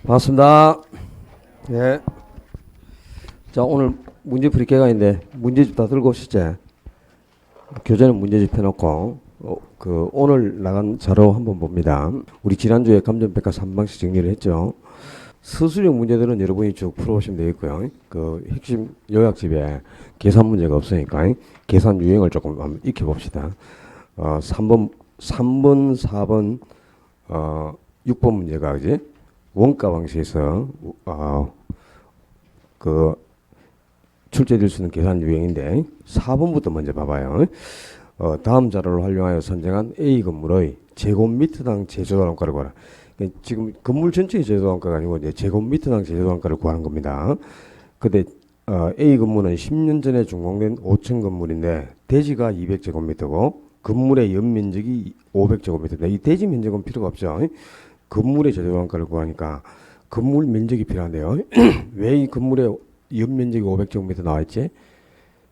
반갑습니다. 예. 자, 오늘 문제풀이 개강인데 문제집 다 들고 오셨지? 교재는 문제집 해놓고 오늘 나간 자료 한번 봅니다. 우리 지난주에 감전백과 3방식 정리를 했죠. 서술형 문제들은 여러분이 쭉 풀어오시면 되겠고요. 그 핵심 요약집에 계산 문제가 없으니까 계산 유형을 조금 한번 익혀봅시다. 3번, 4번, 6번 문제가 그지? 원가 방식에서 그 출제될 수 있는 계산 유형인데 4번부터 먼저 봐봐요. 다음 자료를 활용하여 선정한 A 건물의 제곱미터당 제조단가를 구하라. 지금 건물 전체의 제조단가가 아니고 이제 제곱미터당 제조단가를 구하는 겁니다. 근데 A 건물은 10년 전에 준공된 5층 건물인데 대지가 200제곱미터고 건물의 연면적이 500제곱미터인데 이 대지 면적은 필요가 없죠. 건물의 제조단가를 구하니까 건물 면적이 필요한데요. 왜 이 건물의 연면적이 500제곱미터 나와있지?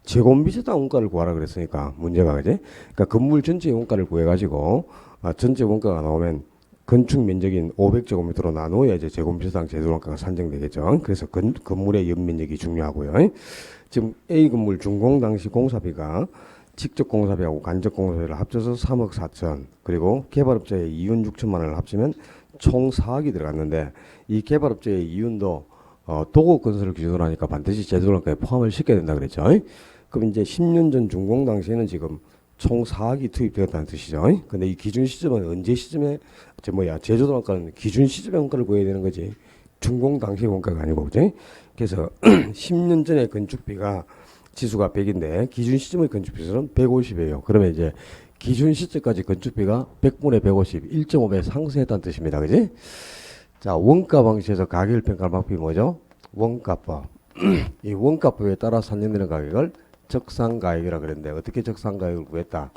제곱미터당 원가를 구하라 그랬으니까 문제가 그지? 그러니까 건물 전체 원가를 구해가지고 전체 원가가 나오면 건축 면적인 500제곱미터로 나누어야 이제 제곱미터당 제조원가가 산정되겠죠. 그래서 건물의 연면적이 중요하고요. 지금 A 건물 준공 당시 공사비가 직접 공사비하고 간접 공사비를 합쳐서 3억 4천 그리고 개발업자의 이윤 6천만 원을 합치면 총 4억이 들어갔는데 이 개발업자의 이윤도 도급 건설을 기준으로 하니까 반드시 제조원가에 포함을 시켜야 된다 그랬죠. 그럼 이제 10년 전 준공 당시에는 지금 총 4억이 투입되었다는 뜻이죠. 근데 이 기준 시점은 언제 시점에 제조도 원가는 기준 시점의 원가를 구해야 되는 거지. 준공 당시 원가가 아니고 그지? 그래서 10년 전에 건축비가 지수가 100인데 기준 시점의 건축비수는 150이에요. 그러면 이제 기준 시점까지 건축비가 100분의 150, 1.5배 상승했다는 뜻입니다. 그지? 자, 원가 방식에서 가격을 평가할 방법이 뭐죠? 원가법. 이 원가법에 따라 산정되는 가격을 적상가액이라 그랬는데 어떻게 적상가액을 구했다?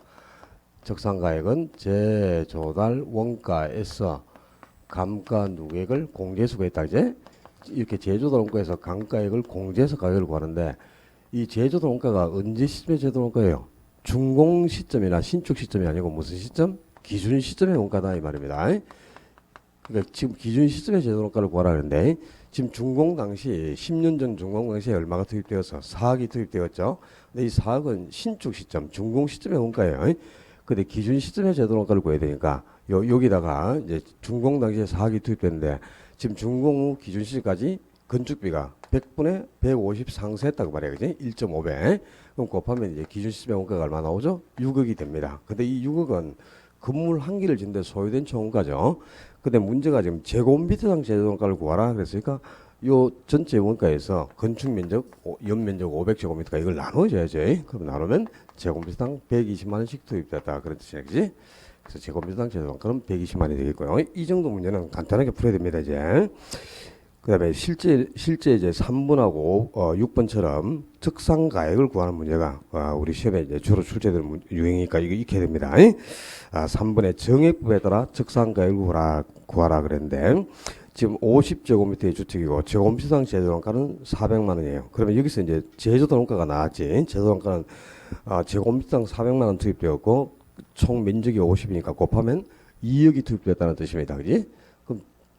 적상가액은 제조달 원가에서 감가 누계액을 공제해서 구했다. 이제 이렇게 제조달 원가에서 감가액을 공제해서 가격을 구하는데 이 제조달 원가가 언제 시점의 제조달 원가예요? 준공 시점이나 신축 시점이 아니고 무슨 시점? 기준 시점의 원가다 이 말입니다. 그러니까 지금 기준 시점의 제조달 원가를 구하라 하는데 지금 준공 당시 10년 전 준공 당시에 얼마가 투입되어서 4억이 투입되었죠. 근데 이 4억은 신축 시점, 준공 시점의 원가예요. 근데 기준 시점의 제도 원가를 구해야 되니까 여기다가 이제 준공 당시에 4억이 투입됐는데 지금 준공 후 기준 시점까지 건축비가 100분의 150 상승했다고 말이에요. 그지? 1.5배. 그럼 곱하면 이제 기준 시점의 원가가 얼마 나오죠? 6억이 됩니다. 근데 이 6억은 건물 한 개를 짓는데 소요된 총원가죠. 근데 문제가 지금 제곱미터당 제조원가를 구하라 그랬으니까 요 전체 원가에서 건축 면적, 연면적 500제곱미터가 이걸 나눠줘야지. 그럼 나누면 제곱미터당 120만 원씩 투입됐다 그런 뜻이야, 그지? 그래서 제곱미터당 제조원가는 120만 원이 되겠고요. 이 정도 문제는 간단하게 풀어야 됩니다, 이제. 그다음에 실제 이제 3번하고 6번처럼 적상가액을 구하는 문제가 우리 시험에 이제 주로 출제되는 유형이니까 이거 익혀야 됩니다. 3번의 정액법에 따라 적상가액을 구하라 그랬는데 지금 50제곱미터의 주택이고 제곱미터당 제조원가는 400만 원이에요. 그러면 여기서 이제 제조도 원가가 나왔지. 제조도 원가는 제곱미터당 400만 원 투입되었고 총 면적이 50이니까 곱하면 2억이 투입되었다는 뜻입니다. 그지?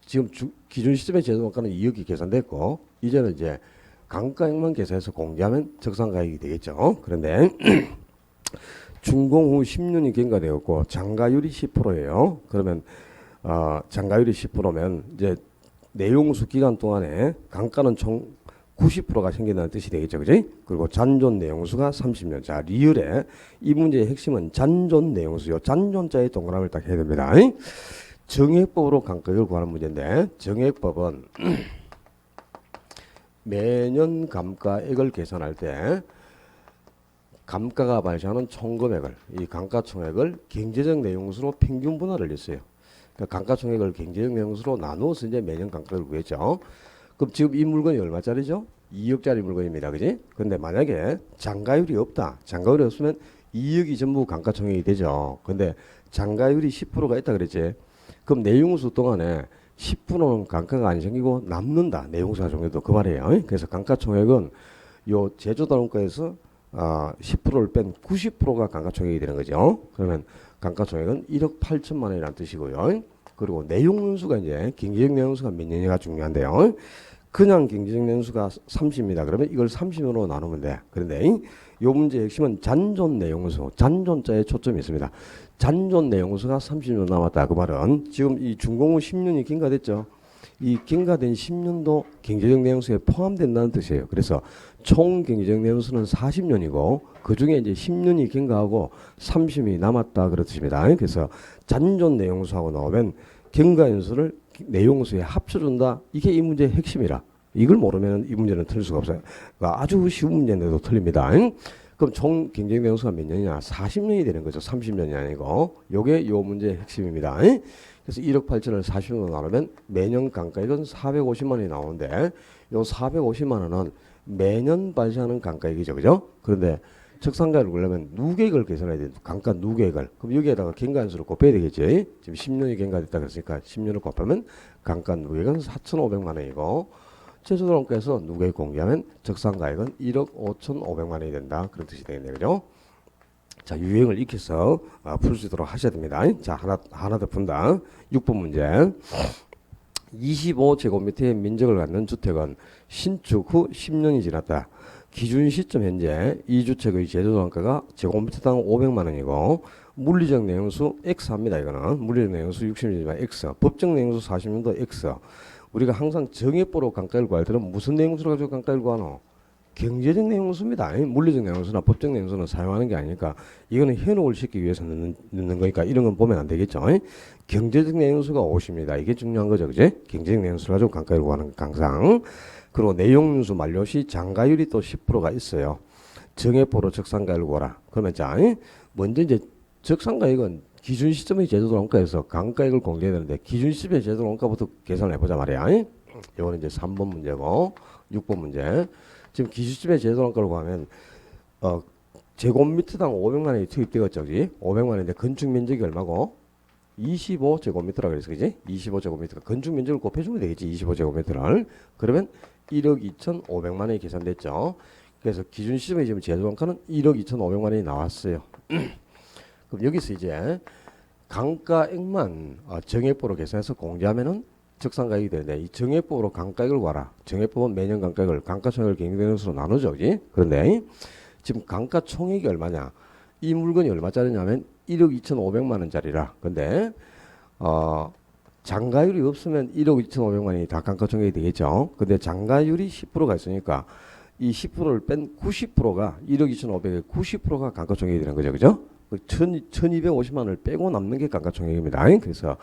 지금 기준 시점의 제조원가는 2억이 계산됐고 이제는 이제 감가액만 계산해서 공개하면 적상가액이 되겠죠. 그런데 준공 후 10년이 경과되었고 장가율이 10%예요. 그러면 장가율이 10%면 이제 내용수 기간 동안에 감가는 총 90%가 생긴다는 뜻이 되겠죠. 그지? 그리고 잔존 내용수가 30년. 자, 리을에 이 문제의 핵심은 잔존 내용수요. 잔존자의 동그라미를 딱 해야 됩니다. 정액법으로 감가액을 구하는 문제인데 정액법은 매년 감가액을 계산할 때 감가가 발생하는 총금액을 이 감가총액을 경제적 내용수로 평균 분할을 했어요. 그러니까 감가총액을 경제적 내용수로 나누어서 이제 매년 감가를 구했죠. 그럼 지금 이 물건이 얼마짜리죠? 2억짜리 물건입니다. 그지? 근데 만약에 장가율이 없다. 장가율이 없으면 2억이 전부 감가총액이 되죠. 근데 장가율이 10%가 있다 그랬지. 그럼 내용수 동안에 10%는 감가가 안 생기고 남는다. 내용수가 정해도 그 말이에요. 그래서 감가총액은 요 제조단원가에서 10%를 뺀 90%가 감가총액이 되는 거죠. 그러면 감가총액은 1억 8천만 원이라는 뜻이고요. 그리고 내용연수가 이제 경제적 내용연수가 몇 년이가 중요한데요. 그냥 경제적 내용연수가 30입니다. 그러면 이걸 30으로 나누면 돼. 그런데 이 문제의 핵심은 잔존 내용연수, 잔존자에 초점이 있습니다. 잔존 내용연수가 30년 남았다. 그 말은 지금 이 준공후 10년이 경과됐죠. 이 경과된 10년도 경제적 내용수에 포함된다는 뜻이에요. 그래서 총 경제적 내용수는 40년이고 그 중에 이제 10년이 경과하고 30이 남았다 그런 뜻입니다. 그래서 잔존 내용수하고 나오면 경과연수를 내용수에 합쳐준다. 이게 이 문제의 핵심이라. 이걸 모르면 이 문제는 틀릴 수가 없어요. 그러니까 아주 쉬운 문제인데도 틀립니다. 그럼 총 경제적 내용수가 몇 년이냐? 40년이 되는 거죠. 30년이 아니고. 요게 요 문제의 핵심입니다. 그래서 1억 8천을 40년으로 나누면 매년 강가액은 450만 원이 나오는데 요 450만 원은 매년 발생하는 강가액이죠. 그죠? 그런데 적산가액을 구하려면 누계액을 계산해야 돼요. 강가 누계액을. 그럼 여기에다가 경과연수를 곱해야 되겠지. 지금 10년이 경과됐다 그랬으니까 10년을 곱하면 강가 누계액은 4,500만 원이고 제주도론가에서 누계액 공개하면 적산가액은 1억 5,500만 원이 된다. 그런 뜻이 되겠네요. 그죠? 자, 유형을 익혀서 풀 수 있도록 하셔야 됩니다. 자, 하나 더 푼다. 6번 문제. 25제곱미터의 면적을 갖는 주택은 신축 후 10년이 지났다. 기준 시점 현재 이 주택의 제조단가가 제곱미터당 500만 원이고 물리적 내용수 X합니다. 이거는 물리적 내용수 60년이지만 X, 법적 내용수 40년도 X. 우리가 항상 정액보로 강가를 구할 때는 무슨 내용수를 가지고 강가를 구하노? 경제적 내용수입니다. 물리적 내용수나 법적 내용수는 사용하는 게 아니니까 이거는 현혹을 시키기 위해서 넣는 거니까 이런 건 보면 안 되겠죠. 경제적 내용수가 50입니다. 이게 중요한 거죠. 그지? 경제적 내용수를 가지고 강가를 구하는 강상. 그리고 내용연수 만료 시 장가율이 또 10%가 있어요. 정액보로 적산가액을 구하라. 그러면 자, 먼저 이제 적산가액은 기준 시점의 제조도 원가에서 강가액을 공개해야 되는데 기준 시점의 제조도 원가부터 계산을 해보자 말이야. 이거는 이제 3번 문제고 6번 문제. 지금 기준 시점의 제조도 원가를 구하면 제곱미터당 500만 원이 투입되었죠. 그지? 500만 원인데 건축 면적이 얼마고? 25제곱미터라 그래서 그지? 25제곱미터. 건축 면적을 곱해주면 되겠지. 25제곱미터를. 그러면 1억 2,500만 원이 계산됐죠. 그래서 기준 시점의 지금 제조원가는 1억 2,500만 원이 나왔어요. 그럼 여기서 이제 강가액만 정액보로 계산해서 공개하면은 적산가액이 되는데 이 정액법으로 강가액을 구하라. 정액법은 매년 강가액을 강가총액을 경계되는 수로 나누죠. 그지? 그런데 지금 강가총액이 얼마냐? 이 물건이 얼마짜리냐면 1억 2,500만 원짜리라. 근데 장가율이 없으면 1억 2,500만 원이 다 강가총액이 되겠죠. 근데 장가율이 10%가 있으니까 이 10%를 뺀 90%가 1억 2,500에 90%가 강가총액이 되는 거죠. 그죠? 1,250만 원을 빼고 남는 게 강가총액입니다. 그래서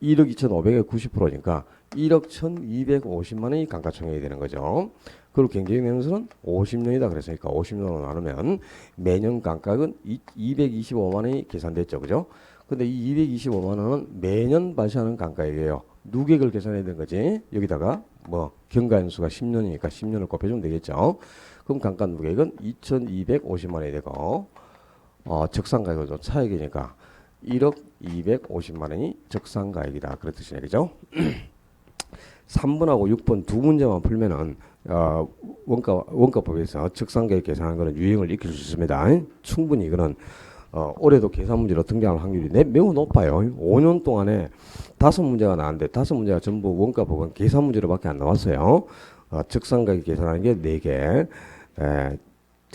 1억 2,500에 90%니까 1억 1,250만 원이 강가총액이 되는 거죠. 그리고 경제적 내용수는 50년이다 그랬으니까 50년으로 나누면 매년 강가액은 225만 원이 계산됐죠. 그죠? 근데 이 225만 원은 매년 발생하는 강가액이에요. 누계액을 계산해야 되는 거지. 여기다가 뭐 경과연수가 10년이니까 10년을 곱해주면 되겠죠. 그럼 강가 누계액은 2,250만 원이 되고 적산가액은 좀 차액이니까 1억 250만 원이 적산가액이다. 그런 뜻이네. 그죠? 3번하고 6번 두 문제만 풀면은 원가법에서 적산가액 계산하는 거는 유형을 익힐 수 있습니다. 충분히 이거는 올해도 계산 문제로 등장할 확률이 매우 높아요. 5년 동안에 5문제가 나왔는데 5문제가 전부 원가법은 계산 문제로밖에 안 나왔어요. 적산가액 계산하는 게 4개,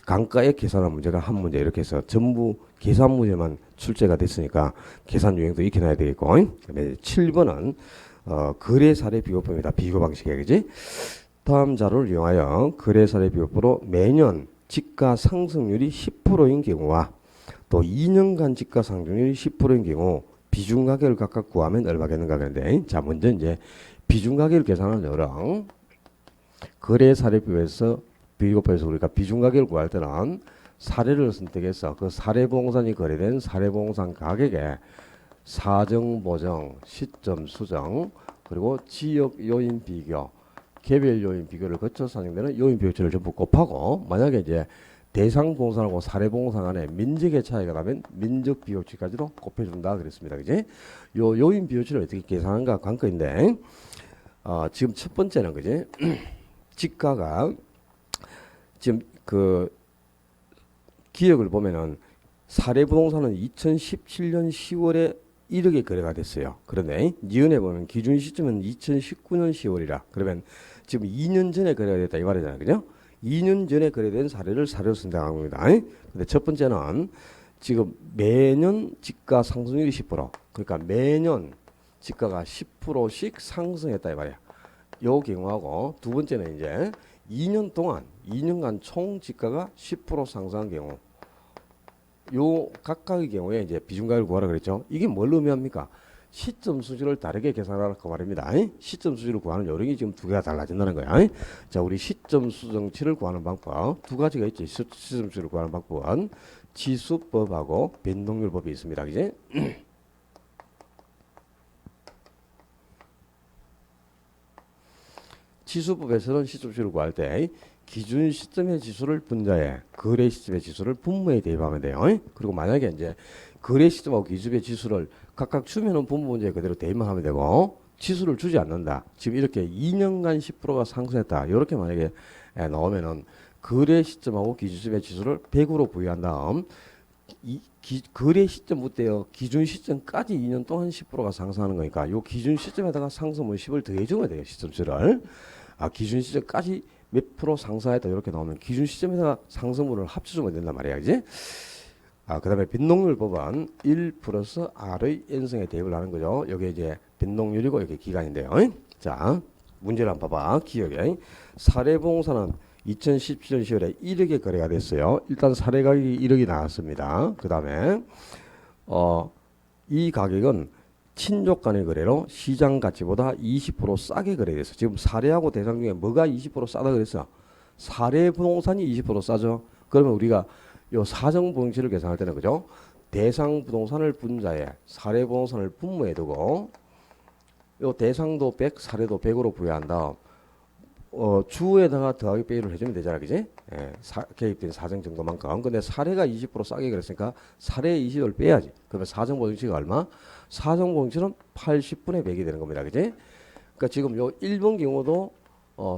강가액 계산하는 문제가 1문제 이렇게 해서 전부 계산 문제만 출제가 됐으니까 계산 유형도 익혀놔야 되겠고 7번은 거래 사례 비교법입니다. 비교 방식이야. 그지? 다음 자료를 이용하여 거래 사례 비교법으로 매년 지가 상승률이 10%인 경우와 또 2년간 지가 상승률이 10%인 경우 비중 가격을 각각 구하면 얼마겠는가 그런데 자 먼저 이제 비중 가격을 계산하는 요령 거래 사례 비교법에서 우리가 비중 가격을 구할 때는 사례를 선택해서 그 사례 부동산이 거래된 사례 부동산 가격에 사정 보정, 시점 수정, 그리고 지역 요인 비교, 개별 요인 비교를 거쳐서 산정되는 요인 비교치를 전부 곱하고 만약에 이제 대상 부동산하고 사례 부동산 간에 면적의 차이가 나면 면적 비교치까지도 곱해준다 그랬습니다. 그지? 요 요인 비교치를 어떻게 계산하는가 관건인데 지금 첫 번째는 그지? 지가가 지금 그 기억을 보면은 사례 부동산은 2017년 10월에 1억의 거래가 됐어요. 그런데 니은에 보면 기준 시점은 2019년 10월이라 그러면 지금 2년 전에 거래가 됐다 이 말이잖아요. 그죠? 2년 전에 거래된 사례를 사례로 선택한 겁니다. 근데 첫 번째는 지금 매년 지가 상승률이 10%. 그러니까 매년 지가가 10%씩 상승했다 이 말이야. 요 경우하고 두 번째는 이제 2년 동안 2년간 총 지가가 10% 상승한 경우. 요 각각의 경우에 이제 비중가를 구하라 그랬죠. 이게 뭘 의미합니까? 시점 수준을 다르게 계산하라고 말입니다. 시점 수준을 구하는 요령이 지금 두 개가 달라진다는 거야. 자, 우리 시점 수정치를 구하는 방법 두 가지가 있죠. 시점 수준을 구하는 방법은 지수법하고 변동률법이 있습니다. 그지? 지수법에서는 시점 수준을 구할 때 기준 시점의 지수를 분자해 거래 시점의 지수를 분모에 대입하면 돼요. 그리고 만약에 이제 거래 시점하고 기준의 지수를 각각 주면은 분모 문제에 그대로 대입만 하면 되고 지수를 주지 않는다. 지금 이렇게 2년간 10%가 상승했다. 이렇게 만약에 나오면은 거래 시점하고 기준 시점의 지수를 100으로 부여한 다음 거래 시점부터 기준 시점까지 2년 동안 10%가 상승하는 거니까 요 기준 시점에다가 상승분 10을 더해주면 돼요. 시점수를. 기준 시점까지 몇 프로 상승했다 이렇게 나오면 기준 시점에다가 상승분을 합쳐주면 된단 말이야. 그지? 그 다음에 변동률법은 1 플러스 R의 n승에 대입을 하는 거죠. 여기 이제 변동률이고 여기 기간인데요. 자, 문제를 한번 봐봐. 기억에. 사례부동산은 2017년 10월에 1억에 거래가 됐어요. 일단 사례 가격이 1억이 나왔습니다. 그 다음에 이 가격은 친족 간의 거래로 시장 가치보다 20% 싸게 거래됐어. 지금 사례하고 대상 중에 뭐가 20% 싸다 그랬어? 사례 부동산이 20% 싸죠. 그러면 우리가 요 사정 분치를 계산할 때는 그죠? 대상 부동산을 분자해 사례 부동산을 분모에 두고 요 대상도 100, 사례도 100으로 부여한 다음 주에다가 더하기 빼기를 해주면 되잖아, 그지? 개입된 사정 정도만큼. 근데 사례가 20% 싸게 그랬으니까 사례의 20을 빼야지. 그러면 사정 보증치가 얼마? 사정 보증치는 80분의 100이 되는 겁니다, 그지? 그러니까 지금 요 1번 경우도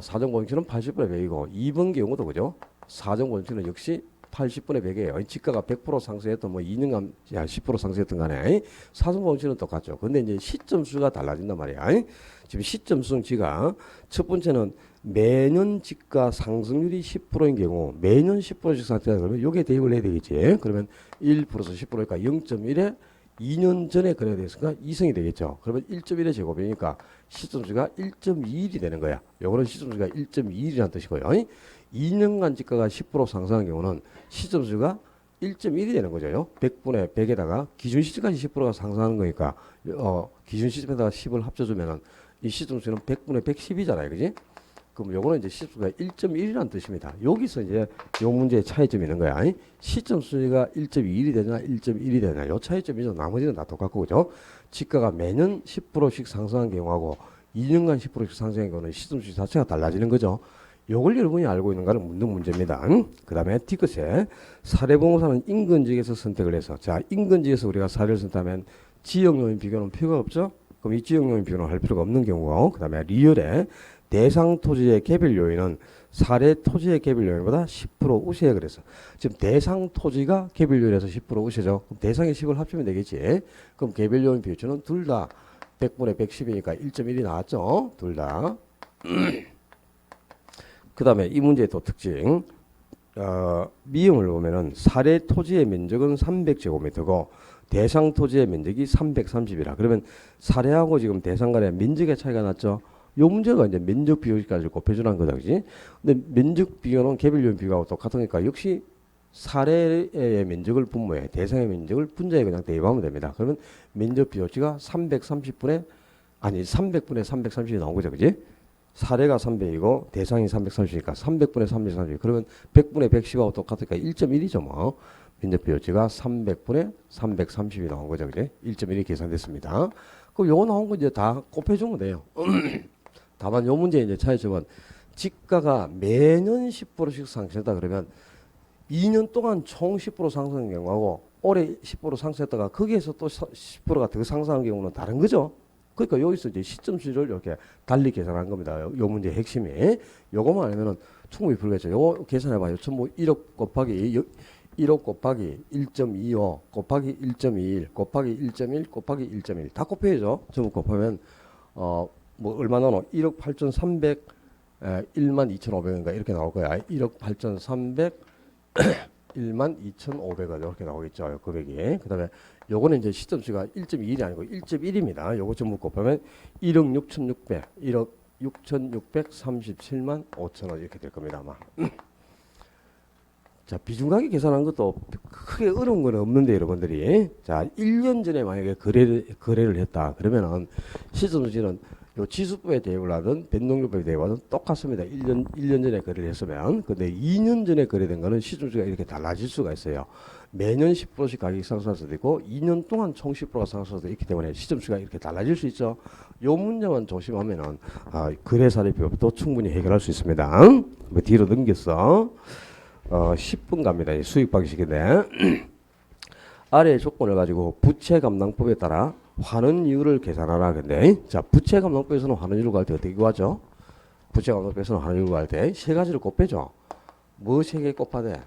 사정 보증치는 80분의 100이고 2번 경우도 그죠? 사정 보증치는 역시 80분의 100이에요. 지가가 100% 상승했던 2년간 10% 상승했던 간에 사정 보증치는 똑같죠. 근데 이제 시점 수가 달라진단 말이야. 지금 시점 수치가 첫 번째는 매년 지가 상승률이 10%인 경우 매년 10%씩 상승하다 그러면 요게 대입을 해야 되겠지. 그러면 1 플러스 10%니까 0.1에 2년 전에 거래가 됐으니까 2승이 되겠죠. 그러면 1.1의 제곱이니까 시점수가 1.21이 되는 거야. 요거는 시점수가 1.21이라는 뜻이고요. 2년간 지가가 10% 상승한 경우는 시점수가 1.1이 되는 거죠. 100분의 100에다가 기준 시점까지 10%가 상승하는 거니까 기준 시점에다가 10을 합쳐주면은 이 시점수는 100분의 110이잖아요. 그지? 그럼 요거는 이제 시점수가 1.1이라는 뜻입니다. 여기서 이제 요 문제의 차이점이 있는 거야. 시점수가 1.21이 되냐 1.1이 되냐 요 차이점이죠. 나머지는 다 똑같고 그죠? 지가가 매년 10%씩 상승한 경우하고 2년간 10%씩 상승한 경우는 시점수 자체가 달라지는 거죠. 요걸 여러분이 알고 있는가는 묻는 문제입니다. 그 다음에 D끝에 사례부동산은 인근지역에서 선택을 해서 자 인근지역에서 우리가 사례를 선택하면 지역요인 비교는 필요가 없죠. 그럼 이 지역요인 비교는 할 필요가 없는 경우고 그 다음에 리얼에 대상 토지의 개별 요인은 사례 토지의 개별 요인보다 10% 우세해 그래서 지금 대상 토지가 개별 요인에서 10% 우세죠. 그럼 대상의 10을 합치면 되겠지. 그럼 개별 요인 비율은 둘 다 100분의 110이니까 1.1이 나왔죠. 둘 다. 그 다음에 이 문제의 또 특징 미음을 보면은 사례 토지의 면적은 300제곱미터고 대상 토지의 면적이 330이라 그러면 사례하고 지금 대상 간의 면적의 차이가 났죠. 요 문제가 이제 면적 비교까지 곱해주는 거다, 그지? 근데 면적 비교는 개별 요인 비교하고 똑같으니까 역시 사례의 면적을 분모해 대상의 면적을 분자에 그냥 대입하면 됩니다. 그러면 면적 비교치가 300분의 330이 나온 거죠, 그지? 사례가 300이고 대상이 330이니까 300분의 330. 그러면 100분의 110하고 똑같으니까 1.1이죠, 뭐. 면적 비교치가 300분의 330이 나온 거죠, 그지? 1.1이 계산됐습니다. 그럼 요거 나온 거 이제 다 곱해주면 돼요. 다만 요 문제의 이제 차이점은 지가가 매년 10%씩 상승했다 그러면 2년 동안 총 10% 상승한 경우하고 올해 10% 상승했다가 거기에서 또 10%가 더 상승한 경우는 다른 거죠. 그러니까 여기서 이제 시점 수를 이렇게 달리 계산한 겁니다. 요 문제의 핵심이. 요거만 알면은 충분히 풀겠죠. 요거 계산해봐요. 전부 1억 곱하기 1억 곱하기 1.25 곱하기 1.21 곱하기 1.1 곱하기 1.1 다 곱해야죠. 전부 곱하면 뭐 얼마 나노? 1억 8,300 12,500원인가 이렇게 나올 거야. 1억 8,300 12,500원 이렇게 나오겠죠. 금액이. 그다음에 요거는 이제 시점수가 1.21이 아니고 1.1입니다. 요거 전부 곱하면 1억 6,600 1억 6,637만 5천원 이렇게 될 겁니다. 아마. 자, 비중가격 계산한 것도 크게 어려운 건 없는데 여러분들이 자 1년 전에 만약에 거래를 했다 그러면은 시점수는 요 지수법에 대입을 하든 변동률법에 대입하든 똑같습니다. 1년 전에 거래를 했으면. 근데 2년 전에 거래된 거는 시점수가 이렇게 달라질 수가 있어요. 매년 10%씩 가격이 상승할 수도 있고 2년 동안 총 10%가 상승할 수도 있기 때문에 시점수가 이렇게 달라질 수 있죠. 요 문제만 조심하면은 거래사례비법도 충분히 해결할 수 있습니다. 뭐 뒤로 넘겼어. 10분 갑니다. 수익 방식인데 아래의 조건을 가지고 부채 감당법에 따라 환원이율을 계산하라. 근데 자 부채 감당법에서는 환원이율을 구할 때 어떻게 구하죠? 부채 감당법에서는 환원이율을 구할 때 세 가지를 곱해줘. 뭐 세 개 곱하대?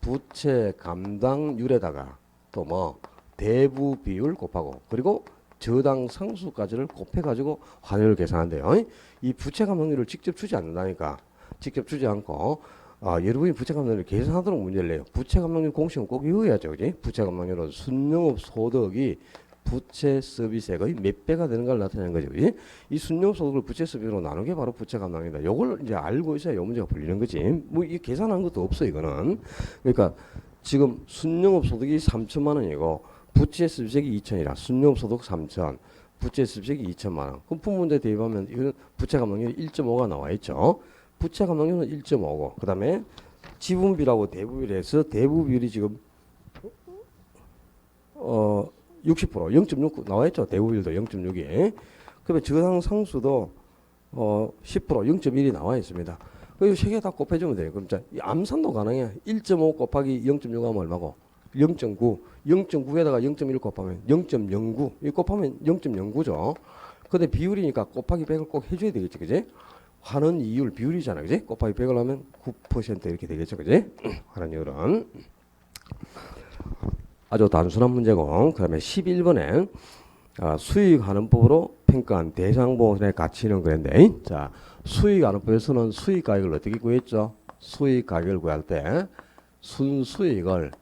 부채 감당률에다가 또 뭐 대부 비율 곱하고 그리고 저당 상수까지를 곱해가지고 환원을 계산한대요. 이 부채 감당률을 직접 주지 않는다니까. 직접 주지 않고 여러분이 부채 감당률을 계산하도록 문제를 내요. 부채 감당률 공식은 꼭 외워야죠. 그지? 부채 감당률은 순영업 소득이 부채 서비스액의 몇 배가 되는 걸 나타내는 거죠. 그지? 이 순영업 소득을 부채 서비스로 나누는 게 바로 부채 감당이다. 이걸 이제 알고 있어야 이 문제가 풀리는 거지. 뭐 이 계산한 것도 없어 이거는. 그러니까 지금 순영업 소득이 3천만 원이고 부채 서비스액이 2천이라 순영업 소득 3천 부채 서비스액이 2천만 원. 그럼 품문제 대입하면 이거는 부채 감당률이 1.5가 나와 있죠. 부채 감당률은 1.5고 그 다음에 지분비라고 대부비를 해서 대부비율이 지금 60% 0.6 나와있죠. 대부비율도 0.6이 그다음에 저당 상수도 10% 0.1이 나와 있습니다. 이 세 개 다 곱해주면 돼요. 그럼 이 암산도 가능해. 1.5 곱하기 0.6 하면 얼마고? 0.9 0.9에다가 0.1 곱하면 0.09 이 곱하면 0.09죠. 근데 비율이니까 곱하기 100을 꼭 해줘야 되겠지. 그지? 환원 이율 비율이잖아. 그지? 곱하기 100을 하면 9% 이렇게 되겠죠. 그지? 환원 이율은. 아주 단순한 문제고. 그 다음에 11번에 수익환원법으로 평가한 대상보험의 가치는 그랬는데 자 수익환원법에서는 수익가격을 어떻게 구했죠? 수익가격을 구할 때 순수익을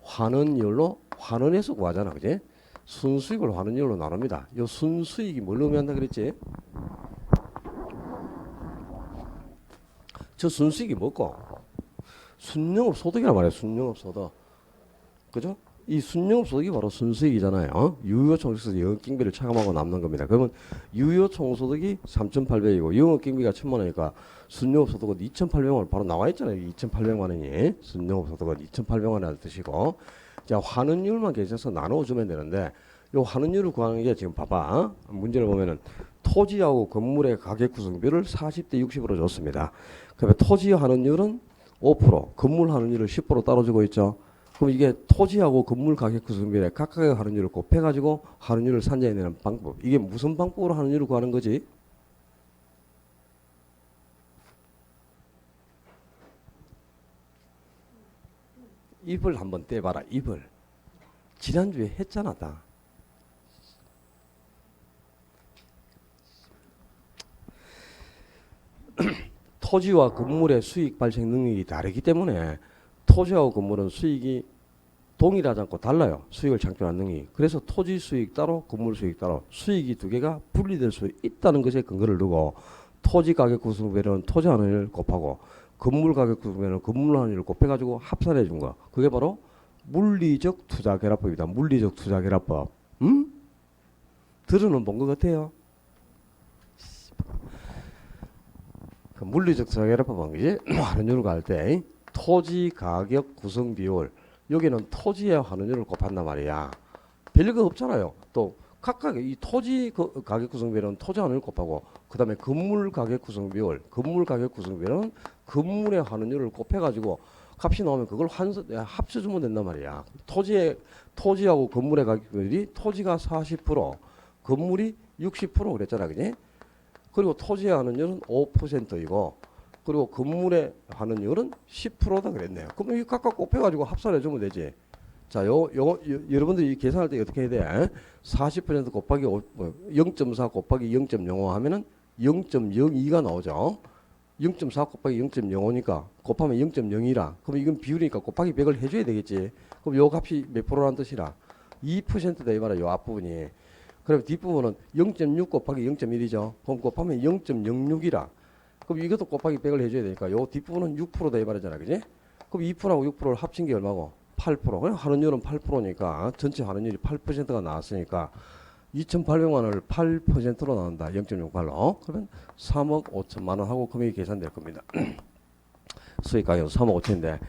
환원이율로 환원해서 구하잖아. 그지? 순수익을 환원이율로 나눕니다. 이 순수익이 뭘 의미한다 그랬지? 저 순수익이 뭐고? 순영업 소득이란 말이야. 순영업 소득. 그죠? 이 순영업 소득이 바로 순수익이잖아요. 유효총수익에서 영업경비를 차감하고 남는 겁니다. 그러면 유효총소득이 3,800이고 영업경비가 1,000만 원이니까 순영업 소득은 2,800만 원 바로 나와 있잖아요. 2,800만 원이 순영업 소득은 2,800만 원이라는 뜻이고 자 환원율만 계산해서 나눠주면 되는데 이 환원율을 구하는 게 지금 봐봐. 문제를 보면은 토지하고 건물의 가격 구성비를 40대 60으로 줬습니다. 그러면 토지 환원율은 5%, 건물 환원율을 10% 따로 주고 있죠. 그럼 이게 토지하고 건물 가격 구성비를 각각의 환원율을 곱해가지고 환원율을 산정해내는 방법. 이게 무슨 방법으로 환원율을 구하는 거지? 입을 한번 떼봐라. 입을. 지난주에 했잖아. 다. 토지와 건물의 수익 발생 능력이 다르기 때문에 토지하고 건물은 수익이 동일하지 않고 달라요. 수익을 창출하는 능력이. 그래서 토지 수익 따로 건물 수익 따로 수익이 두 개가 분리될 수 있다는 것에 근거를 두고 토지 가격 구성비는 토지 환원율을 곱하고 건물 가격 구성비는 건물 환원율을 곱해가지고 합산해 준 거. 그게 바로 물리적 투자 결합법이다. 물리적 투자 결합법. 들어는 본 것 같아요. 그 물리적 투자 결합법은 그지? 환원율을 구할 때 토지 가격 구성 비율 여기는 토지의 환원율을 곱한단 말이야. 별거 없잖아요. 또 각각 이 토지 가격 구성 비율은 토지 환원율 곱하고 그 다음에 건물 가격 구성 비율 건물 가격 구성 비율은 건물의 환원율을 곱해가지고 값이 나오면 그걸 합쳐주면 된단 말이야. 토지하고 건물의 가격 비율이 토지가 40% 건물이 60% 그랬잖아. 그지? 그리고 토지의 환원율은 5%이고 그리고 건물에 하는 이율은 10%다 그랬네요. 그럼 이 각각 곱해가지고 합산해 주면 되지. 자, 여러분들이 계산할 때 어떻게 해야 돼? 40% 곱하기 0.4 곱하기 0.05 하면은 0.02가 나오죠. 0.4 곱하기 0.05니까 곱하면 0.02라. 그럼 이건 비율이니까 곱하기 100을 해줘야 되겠지. 그럼 요 값이 몇 프로란 뜻이라? 2%다 이 말이야. 요 앞부분이. 그럼 뒷부분은 0.6 곱하기 0.1이죠. 그럼 곱하면 0.06이라. 그럼 이것도 곱하기 100을 해줘야 되니까 요 뒷부분은 6%다 이 말이잖아. 그지? 그럼 2%하고 6%를 합친 게 얼마고? 8%. 그냥 하는율은 8%니까 전체 하는율이 8%가 나왔으니까 2,800만 원을 8%로 나온다. 0.68로. 그러면 3억 5천만 원 하고 금액이 계산될 겁니다. 수익 가격 3억 5천인데.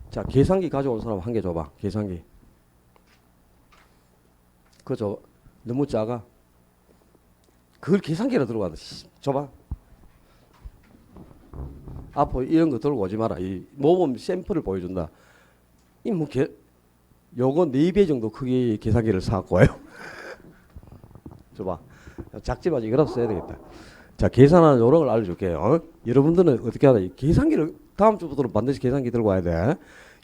자, 계산기 가져온 사람 한 개 줘봐. 계산기. 그거 너무 작아. 그걸 계산기로 들고 가다. 줘봐. 앞으로 이런 거 들고 오지 마라. 이 모범 샘플을 보여준다. 이 뭐 요거 4배 정도 크기 계산기를 사갖고 와요. 줘봐. 작지만 이거라도 써야 되겠다. 자, 계산하는 요령을 알려줄게요. 여러분들은 어떻게 하나? 계산기를 다음 주부터는 반드시 계산기 들고 와야 돼.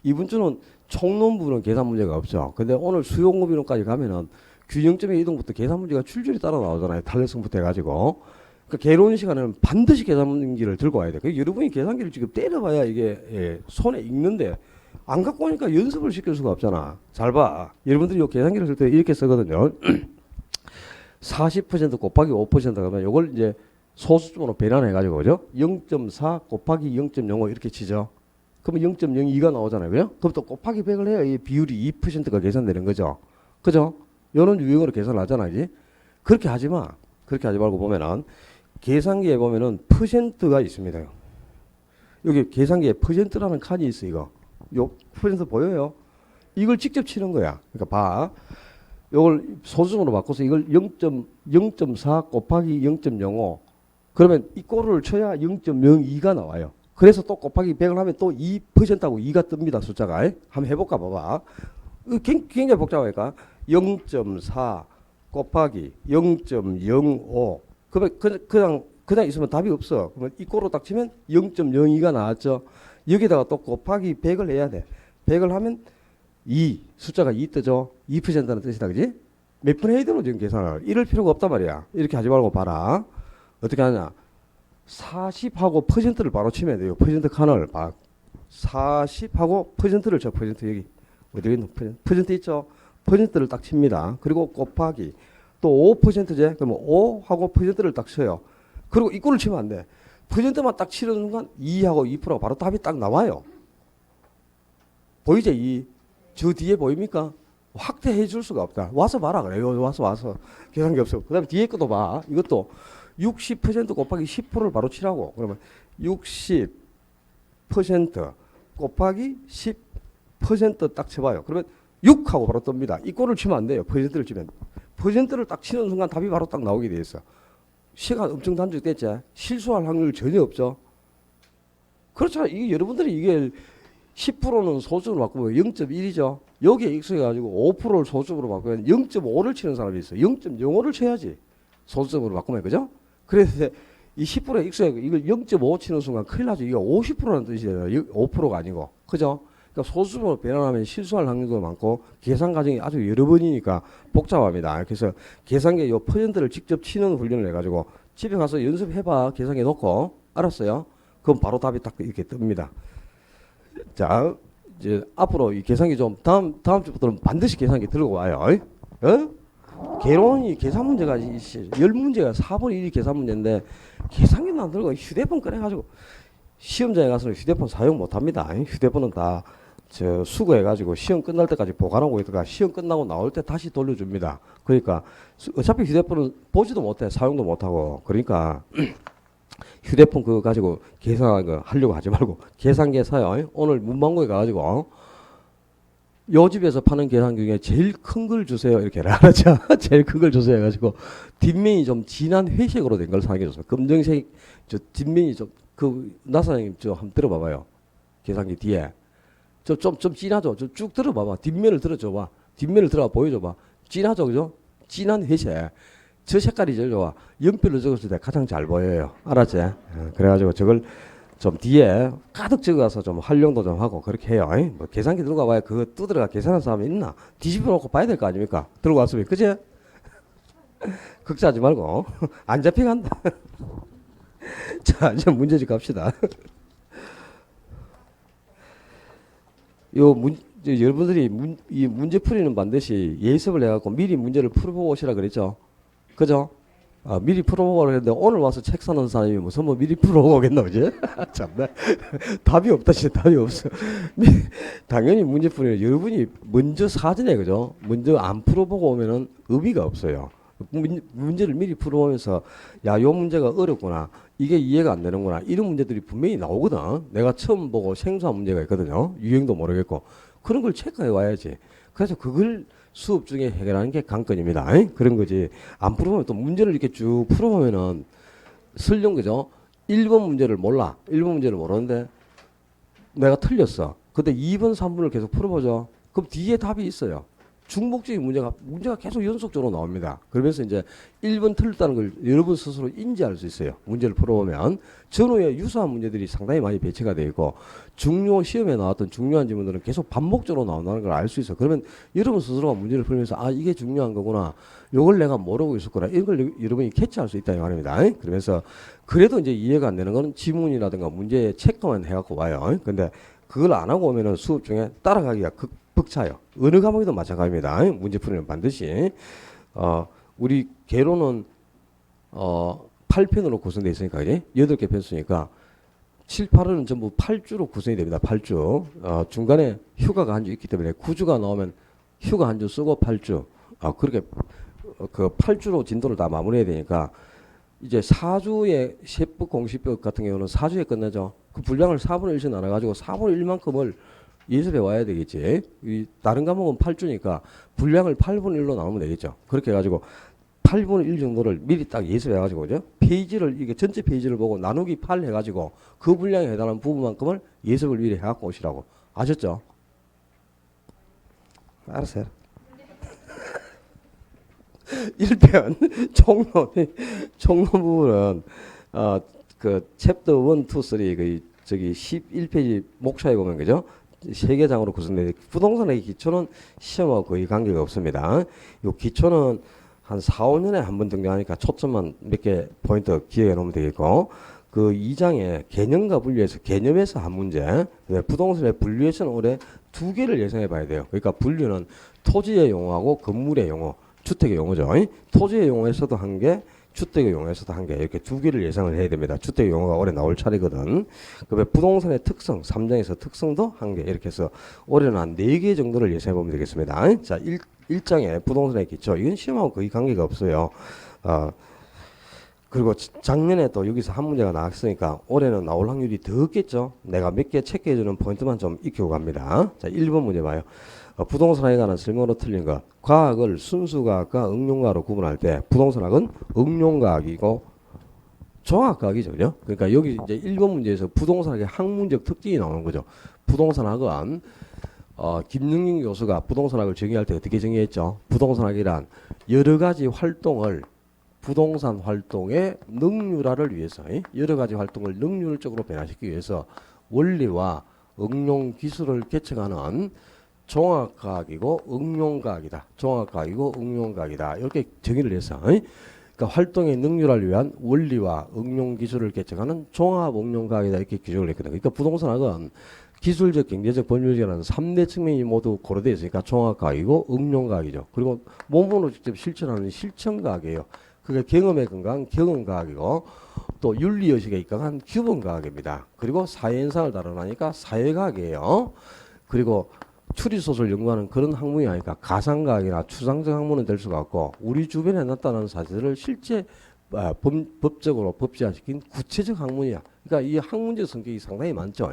이번 주는 총론부는 계산 문제가 없죠. 근데 오늘 수용고비론까지 가면은 균형점의 이동부터 계산 문제가 줄줄이 따라 나오잖아요. 탄력성부터 해가지고. 그러니까 개론 시간에는 반드시 계산기를 들고 와야 돼. 그러니까 여러분이 계산기를 지금 때려봐야 이게 손에 익는데 안 갖고 오니까 연습을 시킬 수가 없잖아. 잘 봐. 여러분들이 요 계산기를 쓸 때 이렇게 쓰거든요. 40% 곱하기 5% 그러면 요걸 이제 소수점으로 변환해가지고, 그죠? 0.4 곱하기 0.05 이렇게 치죠. 그러면 0.02가 나오잖아요. 그죠? 그럼 또 곱하기 100을 해야 이 비율이 2%가 계산되는 거죠. 그죠? 요런 유형으로 계산을 하잖아. 이제. 그렇게 하지 마. 그렇게 하지 말고 보면은, 계산기에 보면은 퍼센트가 있습니다. 여기 계산기에 퍼센트라는 칸이 있어, 이거. 요 퍼센트 보여요? 이걸 직접 치는 거야. 그러니까 봐. 요걸 소수점으로 바꿔서 이걸 0.4 곱하기 0.05 그러면 이 꼴을 쳐야 0.02가 나와요. 그래서 또 곱하기 100을 하면 또 2%하고 2가 뜹니다. 숫자가. 한번 해볼까 봐봐. 굉장히 복잡하니까 0.4 곱하기 0.05 그러면 그냥 있으면 답이 없어. 그러면 이 꼴로 딱 치면 0.02가 나왔죠. 여기다가 또 곱하기 100을 해야 돼. 100을 하면 2 숫자가 2 뜨죠. 2%는 뜻이다. 그지? 몇 분 해야 되노 지금 계산을. 이럴 필요가 없단 말이야. 이렇게 하지 말고 봐라. 어떻게 하냐. 40하고 퍼센트를 바로 치면 돼요. 퍼센트 칸을 봐. 40하고 퍼센트를 쳐. 퍼센트 여기. 어디 있노? 퍼센트 있죠? 퍼센트를 딱 칩니다. 그리고 곱하기 또 5%제. 그러면 5하고 퍼센트를 딱 쳐요. 그리고 이꼴을 치면 안 돼. 퍼센트만 딱 치는 순간 2하고 2%가 바로 답이 딱 나와요. 보이죠? 저 뒤에 보입니까? 확대해 줄 수가 없다. 와서 봐라 그래요. 와서 계산기 없어. 그 다음에 뒤에 것도 봐. 이것도 60% 곱하기 10%를 바로 치라고. 그러면 60% 곱하기 10% 딱 쳐봐요. 그러면 6하고 바로 뜹니다. 이 꼴을 치면 안 돼요. 퍼센트를 치면. 퍼센트를 딱 치는 순간 답이 바로 딱 나오게 돼 있어. 시간 엄청 단축됐지. 실수할 확률 전혀 없죠. 그렇잖아. 이게 여러분들이 이게 10%는 소수로 바꾸면 0.1이죠. 여기에 익숙해가지고 5%를 소수로 바꾸면 0.5를 치는 사람이 있어요. 0.05를 쳐야지. 소수점으로 바꾸면, 그죠? 그래서 이 10%에 익숙해가지고 이걸 0.5 치는 순간 큰일 나죠. 이게 50%라는 뜻이에요. 5%가 아니고. 그죠? 그러니까 소수점으로 변환하면 실수할 확률도 많고 계산 과정이 아주 여러 번이니까 복잡합니다. 그래서 계산기에 요 퍼센트를 직접 치는 훈련을 해가지고 집에 가서 연습해봐. 계산기에 놓고. 알았어요? 그럼 바로 답이 딱 이렇게 뜹니다. 자, 이제 앞으로 이 계산기 좀 다음 주부터는 반드시 계산기 들고 와요. 어? 개론이 계산 문제가 10문제가 4분의 1이 계산 문제인데 계산기는 안 들고 휴대폰 꺼내가지고 시험장에 가서는 휴대폰 사용 못 합니다. 휴대폰은 다 수거해가지고 시험 끝날 때까지 보관하고 있다가 시험 끝나고 나올 때 다시 돌려줍니다. 그러니까 어차피 휴대폰은 보지도 못해. 사용도 못하고. 그러니까 휴대폰 그거 가지고 계산 하려고 하지 말고 계산기 사요. 오늘 문방구에 가가지고 요 집에서 파는 계산기 중에 제일 큰 걸 주세요. 이렇게 알았죠? 제일 큰 걸 주세요. 해가지고 뒷면이 좀 진한 회색으로 된 걸 사는 게 좋습니다. 검정색 저 뒷면이 좀 나사장님 저 한번 들어봐봐요. 계산기 뒤에 좀 진하죠. 쭉 들어봐봐. 뒷면을 들어줘봐. 뒷면을 들어봐 보여줘봐. 진하죠, 그죠? 진한 회색. 저 색깔이 제일 좋아. 연필로 적었을 때 가장 잘 보여요. 알았지? 그래가지고 저걸 좀 뒤에 가득 적어서 좀 활용도 좀 하고 그렇게 해요. 뭐 계산기 들고 와봐야 그거 두드려가 계산하는 사람이 있나? 뒤집어 놓고 봐야 될 거 아닙니까? 들고 왔으면 그제? 걱정하지 말고 안 잡혀간다. 자, 이제 문제집 갑시다. 여러분들이 이 문제 풀이는 반드시 예습을 해갖고 미리 문제를 풀어보고 오시라 그랬죠. 그죠? 미리 풀어보고 그랬는데 오늘 와서 책 사는 사람이 무슨 뭐 미리 풀어보고 오겠나 보지? 참나. 답이 없다, 진짜 답이 없어. 당연히 문제 풀이는 여러분이 먼저 사전에, 그죠? 먼저 안 풀어보고 오면은 의미가 없어요. 문제를 미리 풀어보면서 야, 요 문제가 어렵구나. 이게 이해가 안 되는구나. 이런 문제들이 분명히 나오거든. 내가 처음 보고 생소한 문제가 있거든요. 유형도 모르겠고. 그런 걸 체크해 와야지. 그래서 그걸 수업 중에 해결하는 게 관건입니다. 그런 거지. 안 풀어보면 또 문제를 이렇게 쭉 풀어보면은 설령, 그죠? 1번 문제를 몰라. 1번 문제를 모르는데 내가 틀렸어. 근데 2번, 3번을 계속 풀어보죠. 그럼 뒤에 답이 있어요. 중복적인 문제가 계속 연속적으로 나옵니다. 그러면서 이제 1번 틀렸다는 걸 여러분 스스로 인지할 수 있어요. 문제를 풀어보면 전후에 유사한 문제들이 상당히 많이 배치가 되어 있고 중요 시험에 나왔던 중요한 질문들은 계속 반복적으로 나온다는 걸 알 수 있어요. 그러면 여러분 스스로가 문제를 풀면서 아, 이게 중요한 거구나. 요걸 내가 모르고 있었구나. 이런 걸 여러분이 캐치할 수 있다 이 말입니다. 그러면서 그래도 이제 이해가 안 되는 거는 지문이라든가 문제 체크만 해갖고 와요. 근데 그걸 안 하고 오면은 수업 중에 따라가기가 벅차요. 어느 과목이든 마찬가지입니다. 문제 풀이는 반드시 우리 개로는 8편으로 구성되어 있으니까 그지? 8개 편 쓰니까 7, 8은 전부 8주로 구성이 됩니다. 8주. 중간에 휴가가 한 주 있기 때문에 9주가 나오면 휴가 한 주 쓰고 8주. 그렇게 그 8주로 진도를 다 마무리해야 되니까 이제 4주의 세법 공시법 같은 경우는 4주에 끝나죠. 그 분량을 4분의 1씩 나눠가지고 4분의 1만큼을 예습해 와야 되겠지. 이 다른 과목은 8주니까 분량을 8분의 1로 나누면 되겠죠. 그렇게 해가지고 8분의 1 정도를 미리 딱 예습해 가지고 그죠? 페이지를 이게 전체 페이지를 보고 나누기 8 해가지고 그 분량에 해당하는 부분만큼을 예습을 미리 해갖고 오시라고. 아셨죠? 알았어요. 1편 총론 부분은 그 챕터 1, 2, 3 그 저기 11페이지 목차에 보면 그죠? 세 개 장으로 구성되어 부동산의 기초는 시험하고 거의 관계가 없습니다. 요 기초는 한 4, 5년에 한 번 등장하니까 초점만 몇 개 포인트 기억해 놓으면 되겠고 그 2장에 개념과 분류에서 개념에서 한 문제 부동산의 분류에서는 올해 2개를 예상해 봐야 돼요. 그러니까 분류는 토지의 용어하고 건물의 용어 주택의 용어죠. 토지의 용어에서도 한 개, 주택의 용어에서도 한 개, 이렇게 2개를 예상을 해야 됩니다. 주택의 용어가 올해 나올 차례거든. 그다음에 부동산의 특성, 3장에서 특성도 한 개, 이렇게 해서 올해는 한 4개 정도를 예상해 보면 되겠습니다. 자, 1장에 부동산의 기초, 이건 시험하고 거의 관계가 없어요. 그리고 작년에 또 여기서 한 문제가 나왔으니까 올해는 나올 확률이 더 없겠죠. 내가 몇 개 체크해주는 포인트만 좀 익히고 갑니다. 자, 1번 문제 봐요. 부동산학에 관한 설명으로 틀린 것. 과학을 순수과학과 응용과학으로 구분할 때 부동산학은 응용과학이고 종합과학이죠. 그죠? 그러니까 여기 이제 1번 문제에서 부동산학의 학문적 특징이 나오는 거죠. 부동산학은 김능영 교수가 부동산학을 정의할 때 어떻게 정의했죠? 부동산학이란 여러 가지 활동을 부동산 활동의 능률화를 위해서 여러 가지 활동을 능률적으로 변화시키기 위해서 원리와 응용 기술을 개척하는 종합과학이고 응용과학이다. 종합과학이고 응용과학이다. 이렇게 정의를 해서 그러니까 활동의 능률화를 위한 원리와 응용 기술을 개척하는 종합 응용과학이다. 이렇게 규정을 했거든요. 그러니까 부동산학은 기술적, 경제적, 법률적이라는 3대 측면이 모두 고려되어 있으니까 종합과학이고 응용과학이죠. 그리고 몸으로 직접 실천하는 실천과학이에요. 그게 경험에 근거한 경험과학이고 또 윤리의식에 입각한 규범과학입니다. 그리고 사회현상을 다루나니까 사회과학이에요. 그리고 추리소설 연구하는 그런 학문이 아니까 가상과학이나 추상적 학문은 될 수가 없고 우리 주변에 나타나는 사실을 실제 법적으로 법제화시킨 구체적 학문이야. 그러니까 이 학문적 성격이 상당히 많죠.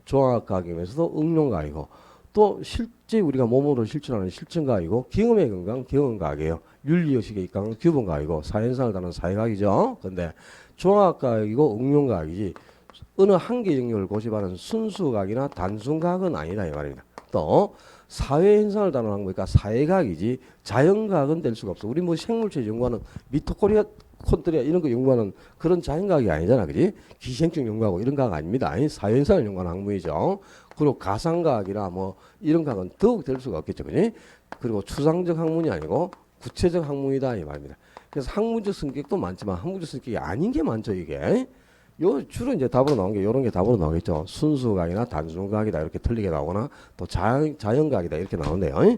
종합과학이면서도 응용과학이고 또 실제 우리가 몸으로 실천하는 실천과학이고 경험에 근거한 경험과학이에요. 윤리의식에 입각한 규범과학이고 사회현상을 다루는 사회과학이죠. 근데 종합과학이고 응용과학이지 어느 한 개 영역을 고집하는 순수과학이나 단순과학은 아니다 이 말입니다. 또 사회현상을 다루는 학문이니까 사회과학이지 자연과학은 될 수가 없어. 우리 뭐 생물체 연구하는 콘트리아 이런 거 연구하는 그런 자연과학이 아니잖아, 그지? 기생충 연구하고 이런 과학 아닙니다. 사회현상을 연구하는 학문이죠. 그리고 가상과학이나 뭐 이런 과학은 더욱 될 수가 없겠죠, 그지? 그리고 추상적 학문이 아니고 구체적 학문이다 이 말입니다. 그래서 학문적 성격도 많지만 학문적 성격이 아닌 게 많죠, 이게. 요 주로 이제 답으로 나온 게 이런 게 답으로 나오겠죠. 순수과학이나 단순과학이다 이렇게 틀리게 나오거나 또 자연과학이다 이렇게 나오는데요.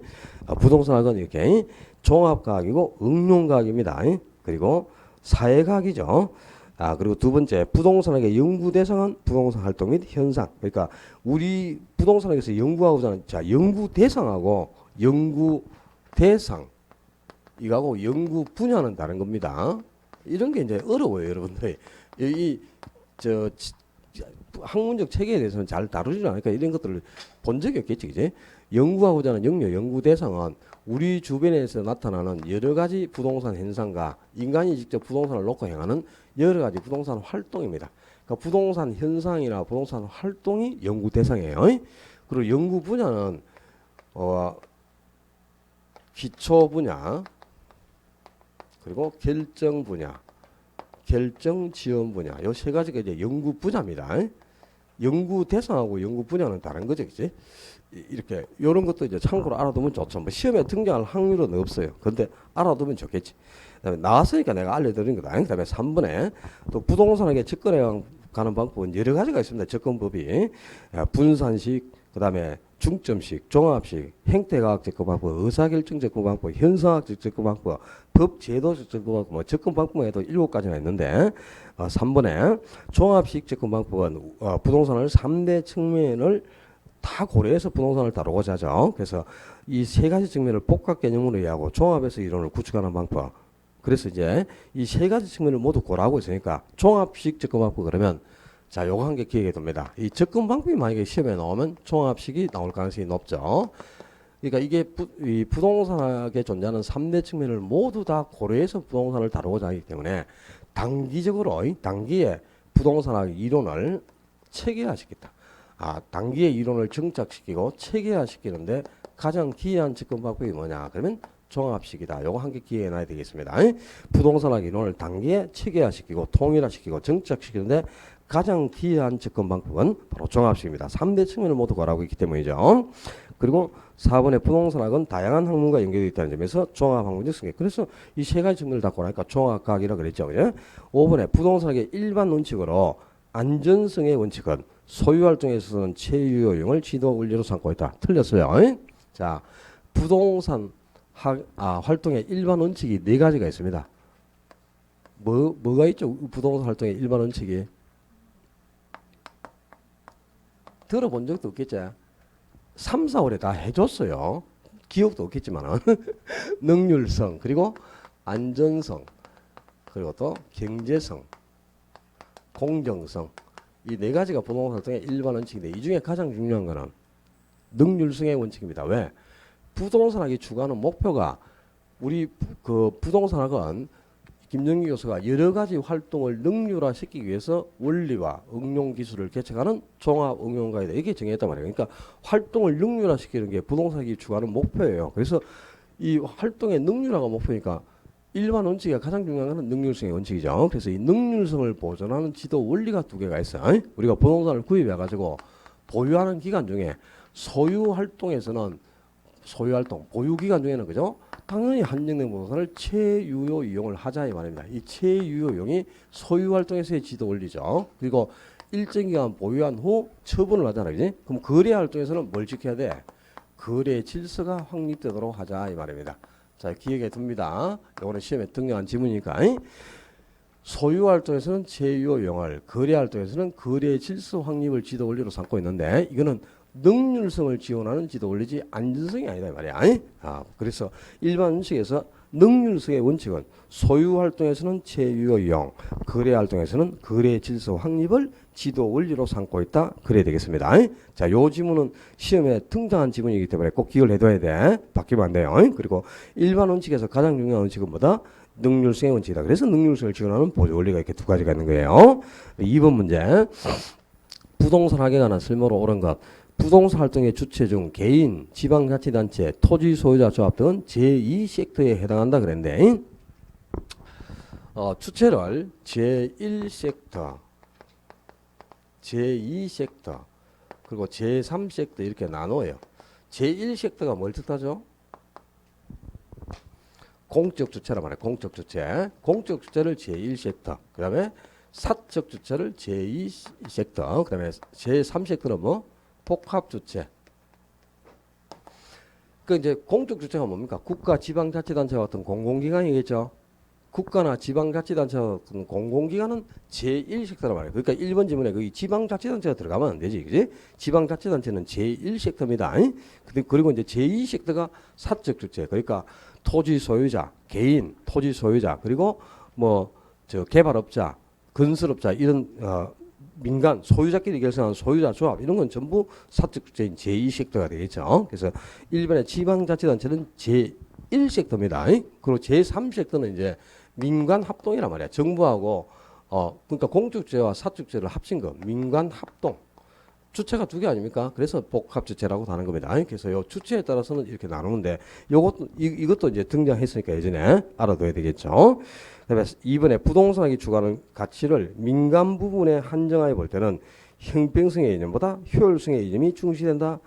부동산학은 이렇게 종합과학이고 응용과학입니다. 그리고 사회과학이죠. 그리고 두 번째 부동산학의 연구 대상은 부동산 활동 및 현상. 그러니까 우리 부동산학에서 연구하고자 하는 자 연구 대상하고 연구 대상 이거하고 연구 분야는 다른 겁니다. 이런 게 이제 어려워요, 여러분들. 저 학문적 체계에 대해서는 잘 다루지 않으니까 이런 것들을 본 적이 없겠지, 그지? 연구하고자 하는 영역, 연구 대상은 우리 주변에서 나타나는 여러 가지 부동산 현상과 인간이 직접 부동산을 놓고 행하는 여러 가지 부동산 활동입니다. 그러니까 부동산 현상이나 부동산 활동이 연구 대상이에요. 그리고 연구 분야는 기초 분야, 그리고 결정 분야, 결정 지원 분야, 요 세 가지가 이제 연구 분야입니다. 연구 대상하고 연구 분야는 다른 거죠, 그치? 이렇게 이런 것도 이제 참고로 알아두면 좋죠. 뭐 시험에 등장할 확률은 없어요. 근데 알아두면 좋겠지. 그다음에 나왔으니까 내가 알려드린 거다. 그다음에 3번에 또 부동산에게 접근해 가는 방법은 여러 가지가 있습니다. 접근법이 분산식, 그다음에 중점식, 종합식, 행태과학 접근방법, 의사결정 접근방법, 현상학적 접근방법, 법제도적 접근방법, 뭐 접근방법에도 7가지가 있는데 3번에 종합식 접근방법은 부동산을 3대 측면을 다 고려해서 부동산을 다루고자 하죠. 그래서 이 세 가지 측면을 복합 개념으로 이해하고 종합해서 이론을 구축하는 방법. 그래서 이제 이 세 가지 측면을 모두 고려하고 있으니까 종합식 접근방법 그러면 자, 요거 한 개 기억해 둡니다. 이 접근 방법이 만약에 시험에 나오면 종합식이 나올 가능성이 높죠. 그러니까 이게 이 부동산학에 존재하는 3대 측면을 모두 다 고려해서 부동산을 다루고자 하기 때문에 단기적으로 단기에 부동산학 이론을 체계화시켰다. 단기에 이론을 정착시키고 체계화시키는데 가장 기이한 접근 방법이 뭐냐? 그러면 종합식이다. 요거 한 개 기억해 놔야 되겠습니다. 부동산학 이론을 단기에 체계화시키고 통일화시키고 정착시키는데 가장 기이한 접근 방법은 바로 종합식입니다. 3대 측면을 모두 고려하고 있기 때문이죠. 그리고 4번의 부동산학은 다양한 학문과 연결되어 있다는 점에서 종합학문적 성격. 그래서 이 세 가지 측면을 다 고려하니까 종합과학이라고 그랬죠. 그죠? 5번에 부동산학의 일반 원칙으로 안전성의 원칙은 소유활동에 있어서는 체유효용을 지도 원리로 삼고 있다. 틀렸어요. 자, 부동산 활동의 일반 원칙이 4가지가 있습니다. 뭐가 있죠? 부동산 활동의 일반 원칙이. 들어본 적도 없겠지. 3, 4월에 다 해줬어요. 기억도 없겠지만 능률성, 그리고 안전성, 그리고 또 경제성, 공정성, 이 4가지가 부동산 활동의 일반 원칙인데 이 중에 가장 중요한 거는 능률성의 원칙입니다. 왜? 부동산학이 추구하는 목표가 우리 그 부동산학은 김정기 교수가 여러 가지 활동을 능률화시키기 위해서 원리와 응용 기술을 개척하는 종합 응용가이다. 이게 정했단 말이에요. 그러니까 활동을 능률화시키는 게 부동산학이 추구하는 목표예요. 그래서 이 활동의 능률화가 목표니까 일반 원칙이 가장 중요한 것은 능률성의 원칙이죠. 그래서 이 능률성을 보존하는 지도 원리가 2개가 있어요. 우리가 부동산을 구입해가지고 보유하는 기간 중에 소유 활동에서는 소유활동, 보유기간 중에는 그죠? 당연히 한정된 부동산을 체유효 이용을 하자 이 말입니다. 이 체유효용이 소유활동에서의 지도 원리죠. 그리고 일정 기간 보유한 후 처분을 하잖아, 그지? 그럼 거래활동에서는 뭘 지켜야 돼? 거래 질서가 확립되도록 하자 이 말입니다. 자, 기억에 둡니다. 이거는 시험에 등장한 지문이니까. 소유활동에서는 체유효 이용을, 거래활동에서는 거래 질서 확립을 지도 원리로 삼고 있는데 이거는 능률성을 지원하는 지도 원리지 안전성이 아니다 이 말이야. 그래서 일반 원칙에서 능률성의 원칙은 소유 활동에서는 체유효 이용, 거래 활동에서는 거래 질서 확립을 지도 원리로 삼고 있다. 그래야 되겠습니다. 자, 요 지문은 시험에 등장한 지문이기 때문에 꼭 기억을 해둬야 돼. 바뀌면 안 돼요. 그리고 일반 원칙에서 가장 중요한 원칙은 뭐다? 능률성의 원칙이다. 그래서 능률성을 지원하는 보조 원리가 이렇게 2가지가 있는 거예요. 2번 문제. 부동산학에 관한 쓸모로 옳은 것. 부동산 활동의 주체 중 개인, 지방자치단체, 토지 소유자 조합 등은 제2 섹터에 해당한다 그랬는데 주체를 제1섹터, 제2섹터, 그리고 제3섹터 이렇게 나눠요. 제1섹터가 뭘 뜻하죠? 공적 주체란 말이에요. 공적 주체. 공적 주체를 제1섹터. 그 다음에 사적 주체를 제2섹터. 그 다음에 제3섹터는 뭐? 복합 주체. 그 이제 공적 주체가 뭡니까? 국가, 지방자치단체 같은 공공기관이겠죠. 국가나 지방자치단체 같은 공공기관은 제1섹터란 말이에요. 그러니까 1번 지문에 거기 지방자치단체가 들어가면 안 되지, 그지? 지방자치단체는 제1섹터입니다. 그리고 이제 제2섹터가 사적 주체. 그러니까 토지 소유자, 개인, 토지 소유자, 그리고 뭐 저 개발업자, 건설업자 이런 민간 소유자끼리 결성한 소유자 조합 이런 건 전부 사적 주체인 제2섹터가 되겠죠. 그래서 일본의 지방자치단체는 제1섹터입니다. 그리고 제3섹터는 이제 민간 합동이란 말이야. 정부하고 그러니까 공적주체와 사적주체를 합친 거 민간 합동. 주체가 두 개 아닙니까? 그래서 복합주체라고 하는 겁니다. 그래서 요 주체에 따라서는 이렇게 나누는데 이것도 이제 등장했으니까 예전에 알아둬야 되겠죠. 그다음에 이번에 부동산이 추구하는 가치를 민간 부분에 한정하여 볼 때는 형평성의 이념보다 효율성의 이념이 중시된다.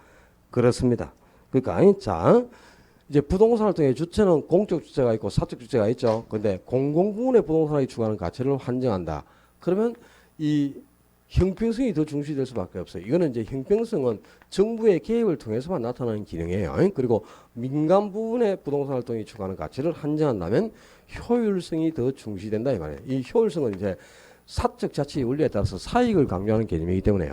그렇습니다. 그러니까 자 이제 부동산 활동의 주체는 공적 주체가 있고 사적 주체가 있죠. 근데 공공 부분의 부동산이 추구하는 가치를 한정한다. 그러면 이 형평성이 더 중시될 수밖에 없어요. 이거는 이제 형평성은 정부의 개입을 통해서만 나타나는 기능이에요. 그리고 민간 부분의 부동산 활동이 추구하는 가치를 한정한다면 효율성이 더 중시된다 이 말이에요. 이 효율성은 이제 사적 자치 원리에 따라서 사익을 강조하는 개념이기 때문에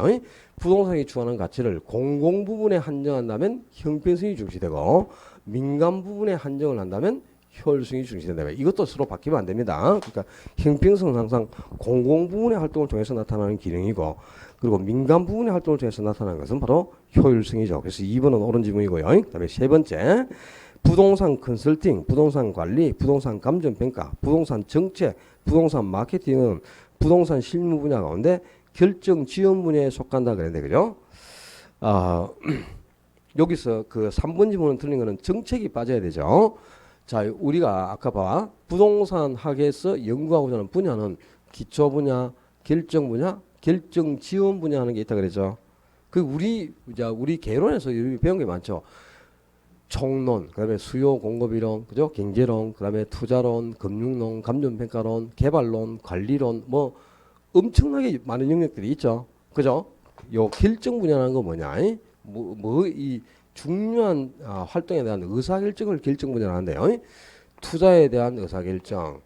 부동산이 추구하는 가치를 공공 부분에 한정한다면 형평성이 중시되고 민간 부분에 한정을 한다면 효율성이 중시된다. 이것도 서로 바뀌면 안 됩니다. 그러니까 형평성은 항상 공공 부분의 활동을 통해서 나타나는 기능이고 그리고 민간 부분의 활동을 통해서 나타나는 것은 바로 효율성이죠. 그래서 2번은 옳은 지문이고요. 그다음에 세 번째 부동산 컨설팅, 부동산 관리, 부동산 감정 평가, 부동산 정책, 부동산 마케팅은 부동산 실무 분야 가운데 결정 지원 분야에 속한다 그랬는데 그죠? 여기서 그 3번 지문은 틀린 거는 정책이 빠져야 되죠. 자, 우리가 아까 봐 부동산 학에서 연구하고자 하는 분야는 기초 분야, 결정 분야, 결정 지원 분야 하는 게 있다 그랬죠. 그 우리 개론에서 배운 게 많죠. 총론, 그다음에 수요 공급 이론, 그죠? 경제론, 그다음에 투자론, 금융론, 감정평가론, 개발론, 관리론 뭐 엄청나게 많은 영역들이 있죠. 그죠? 요 결정 분야라는 거 뭐냐? 이 중요한 활동에 대한 의사결정을 결정 분야로 하는데요. 투자에 대한 의사결정,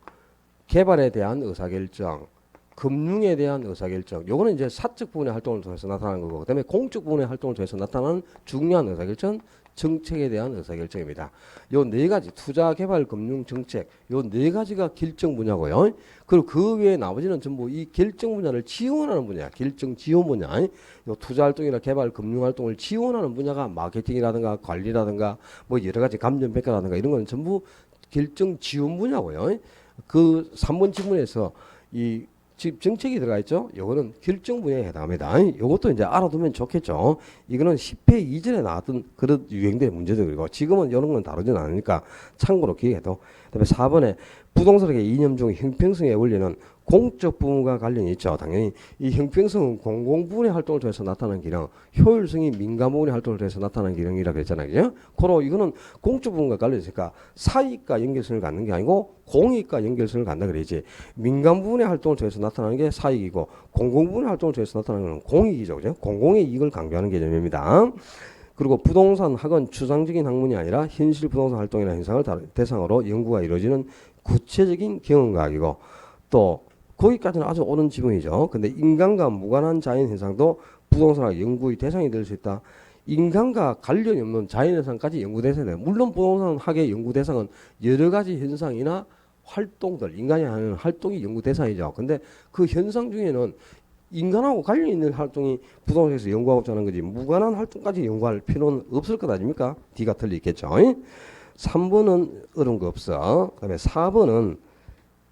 개발에 대한 의사결정, 금융에 대한 의사결정. 요거는 이제 사적 부분의 활동을 통해서 나타나는 거고 그다음에 공적 부분의 활동을 통해서 나타나는 중요한 의사결정, 정책에 대한 의사결정입니다. 요 네 가지 투자, 개발, 금융, 정책 요 네 가지가 결정 분야고요. 그리고 그 외에 나머지는 전부 이 결정 분야를 지원하는 분야, 결정 지원 분야. 요 투자 활동이나 개발, 금융 활동을 지원하는 분야가 마케팅이라든가 관리라든가 뭐 여러 가지 감정 평가라든가 이런 건 전부 결정 지원 분야고요. 그 3번 지문에서 이 지금 정책이 들어가 있죠. 요거는 결정 분야에 해당합니다. 요것도 이제 알아두면 좋겠죠. 이거는 10회 이전에 나왔던 그런 유행된 문제들이고 지금은 이런 건 다루진 않으니까 참고로 기억해도. 그다음에 4번에 부동산의 이념 중 형평성의 원리는 공적 부분과 관련이 있죠. 당연히 이 형평성은 공공 부분의 활동을 통해서 나타나는 기능, 효율성이 민간 부분의 활동을 통해서 나타나는 기능이라고 그랬잖아요. 그로 이거는 공적 부분과 관련이 있으니까 사익과 연결성을 갖는 게 아니고 공익과 연결성을 갖는다 그러지. 민간 부분의 활동을 통해서 나타나는 게 사익이고 공공 부분의 활동을 통해서 나타나는 건 공익이죠. 그죠? 공공의 이익을 강조하는 개념입니다. 그리고 부동산 학은 추상적인 학문이 아니라 현실 부동산 활동이나 현상을 대상으로 연구가 이루어지는 구체적인 경험과학이고 또 거기까지는 아주 옳은 지문이죠. 근데 인간과 무관한 자연 현상도 부동산학 연구의 대상이 될 수 있다. 인간과 관련이 없는 자연 현상까지 연구 대상이 돼요. 물론 부동산학의 연구 대상은 여러 가지 현상이나 활동들, 인간이 하는 활동이 연구 대상이죠. 근데 그 현상 중에는 인간하고 관련 있는 활동이 부동산에서 연구하고자 하는 거지 무관한 활동까지 연구할 필요는 없을 것 아닙니까? D가 틀리겠죠. 3번은 어려운 거 없어. 그 다음에 4번은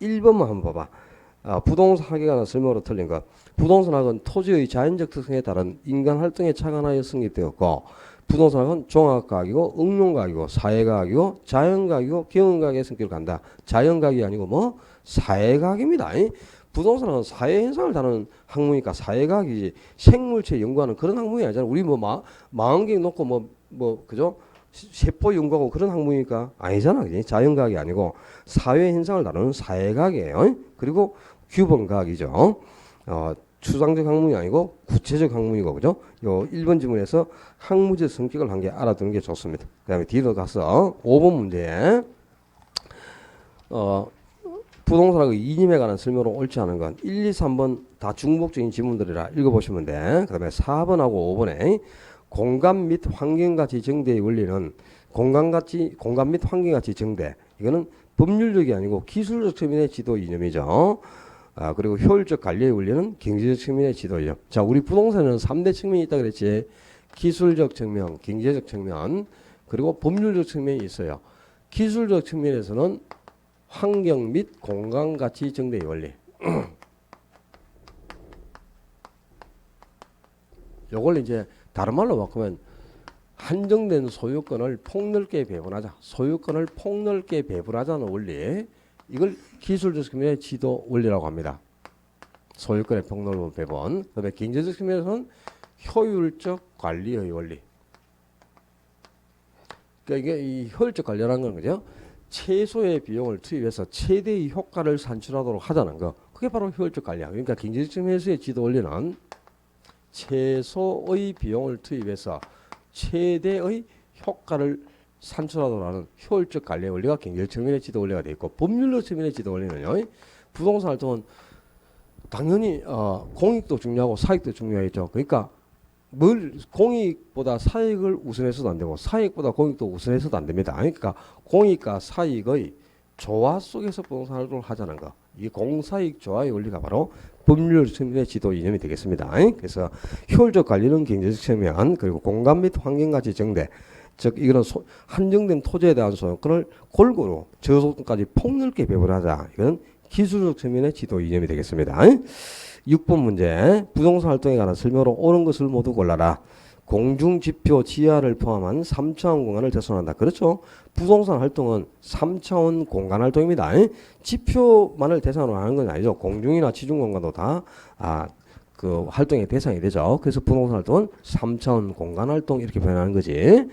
1번만 한번 봐봐. 부동산학에 관한 설명으로 틀린 것. 부동산학은 토지의 자연적 특성에 따른 인간 활동에 착안하여 성립되었고 부동산학은 종합과학이고 응용과학이고 사회과학이고 자연과학이고 경험과학의 성격을 갖는다. 자연과학이 아니고 뭐 사회과학입니다. 부동산은 사회 현상을 다루는 학문이니까 사회과학이지 생물체 연구하는 그런 학문이 아니잖아. 우리 뭐 망원경 놓고 그죠? 세포 연구하고 그런 학문이니까 아니잖아. 그지? 자연과학이 아니고 사회 현상을 다루는 사회과학이에요. 그리고 규범과학이죠. 추상적 학문이 아니고 구체적 학문이고, 그죠? 요 1번 지문에서 학문적 성격을 한 개 알아두는 게 좋습니다. 그 다음에 뒤로 가서 5번 문제. 부동산하고 이념에 관한 설명으로 옳지 않은 건 1, 2, 3번 다 중복적인 지문들이라 읽어보시면 돼. 그 다음에 4번하고 5번에 공간 및 환경가치 정대의 원리는 공간 및 환경가치 정대. 이거는 법률적이 아니고 기술적 측면의 지도 이념이죠. 그리고 효율적 관리의 원리는 경제적 측면의 지도 이념. 자, 우리 부동산에는 3대 측면이 있다 그랬지. 기술적 측면, 경제적 측면, 그리고 법률적 측면이 있어요. 기술적 측면에서는 환경 및 공간 가치 정대의 원리. 요걸 이제 다른 말로 바꾸면 한정된 소유권을 폭넓게 배분하자. 소유권을 폭넓게 배분하자는 원리. 이걸 기술적 측면의 지도 원리라고 합니다. 소유권의 폭넓은 배분. 그다음에 경제적 측면에서는 효율적 관리의 원리. 그러니까 이게 이 효율적 관리라는 건 그죠? 최소의 비용을 투입해서 최대의 효과를 산출하도록 하자는 거. 그게 바로 효율적 관리야. 그러니까 경제적 측면에서의 지도 원리는 최소의 비용을 투입해서 최대의 효과를 산출하도록 하는 효율적 관리의 원리가 경제적 측면의 지도 원리가 되어 있고, 법률적 측면의 지도 원리는요. 부동산 활동은 당연히 공익도 중요하고 사익도 중요하겠죠. 그러니까 공익보다 사익을 우선해서도 안 되고 사익보다 공익도 우선해서도 안 됩니다. 그러니까 공익과 사익의 조화 속에서 부동산 활동을 하자는 거. 이 공사익 조화의 원리가 바로 법률 측면의 지도 이념이 되겠습니다. 그래서 효율적 관리는 경제적 측면, 그리고 공간 및 환경가치 정대, 즉 이거는 한정된 토지에 대한 소유권을 골고루 저소득까지 폭넓게 배분하자. 이건 기술적 측면의 지도 이념이 되겠습니다. 6번 문제. 부동산 활동에 관한 설명으로 옳은 것을 모두 골라라. 공중지표 지하를 포함한 3차원 공간을 대선한다. 그렇죠? 부동산 활동은 3차원 공간 활동입니다. 지표만을 대상으로 하는 건 아니죠. 공중이나 지중 공간도 다 그 활동의 대상이 되죠. 그래서 부동산 활동은 3차원 공간 활동 이렇게 표현하는 거지.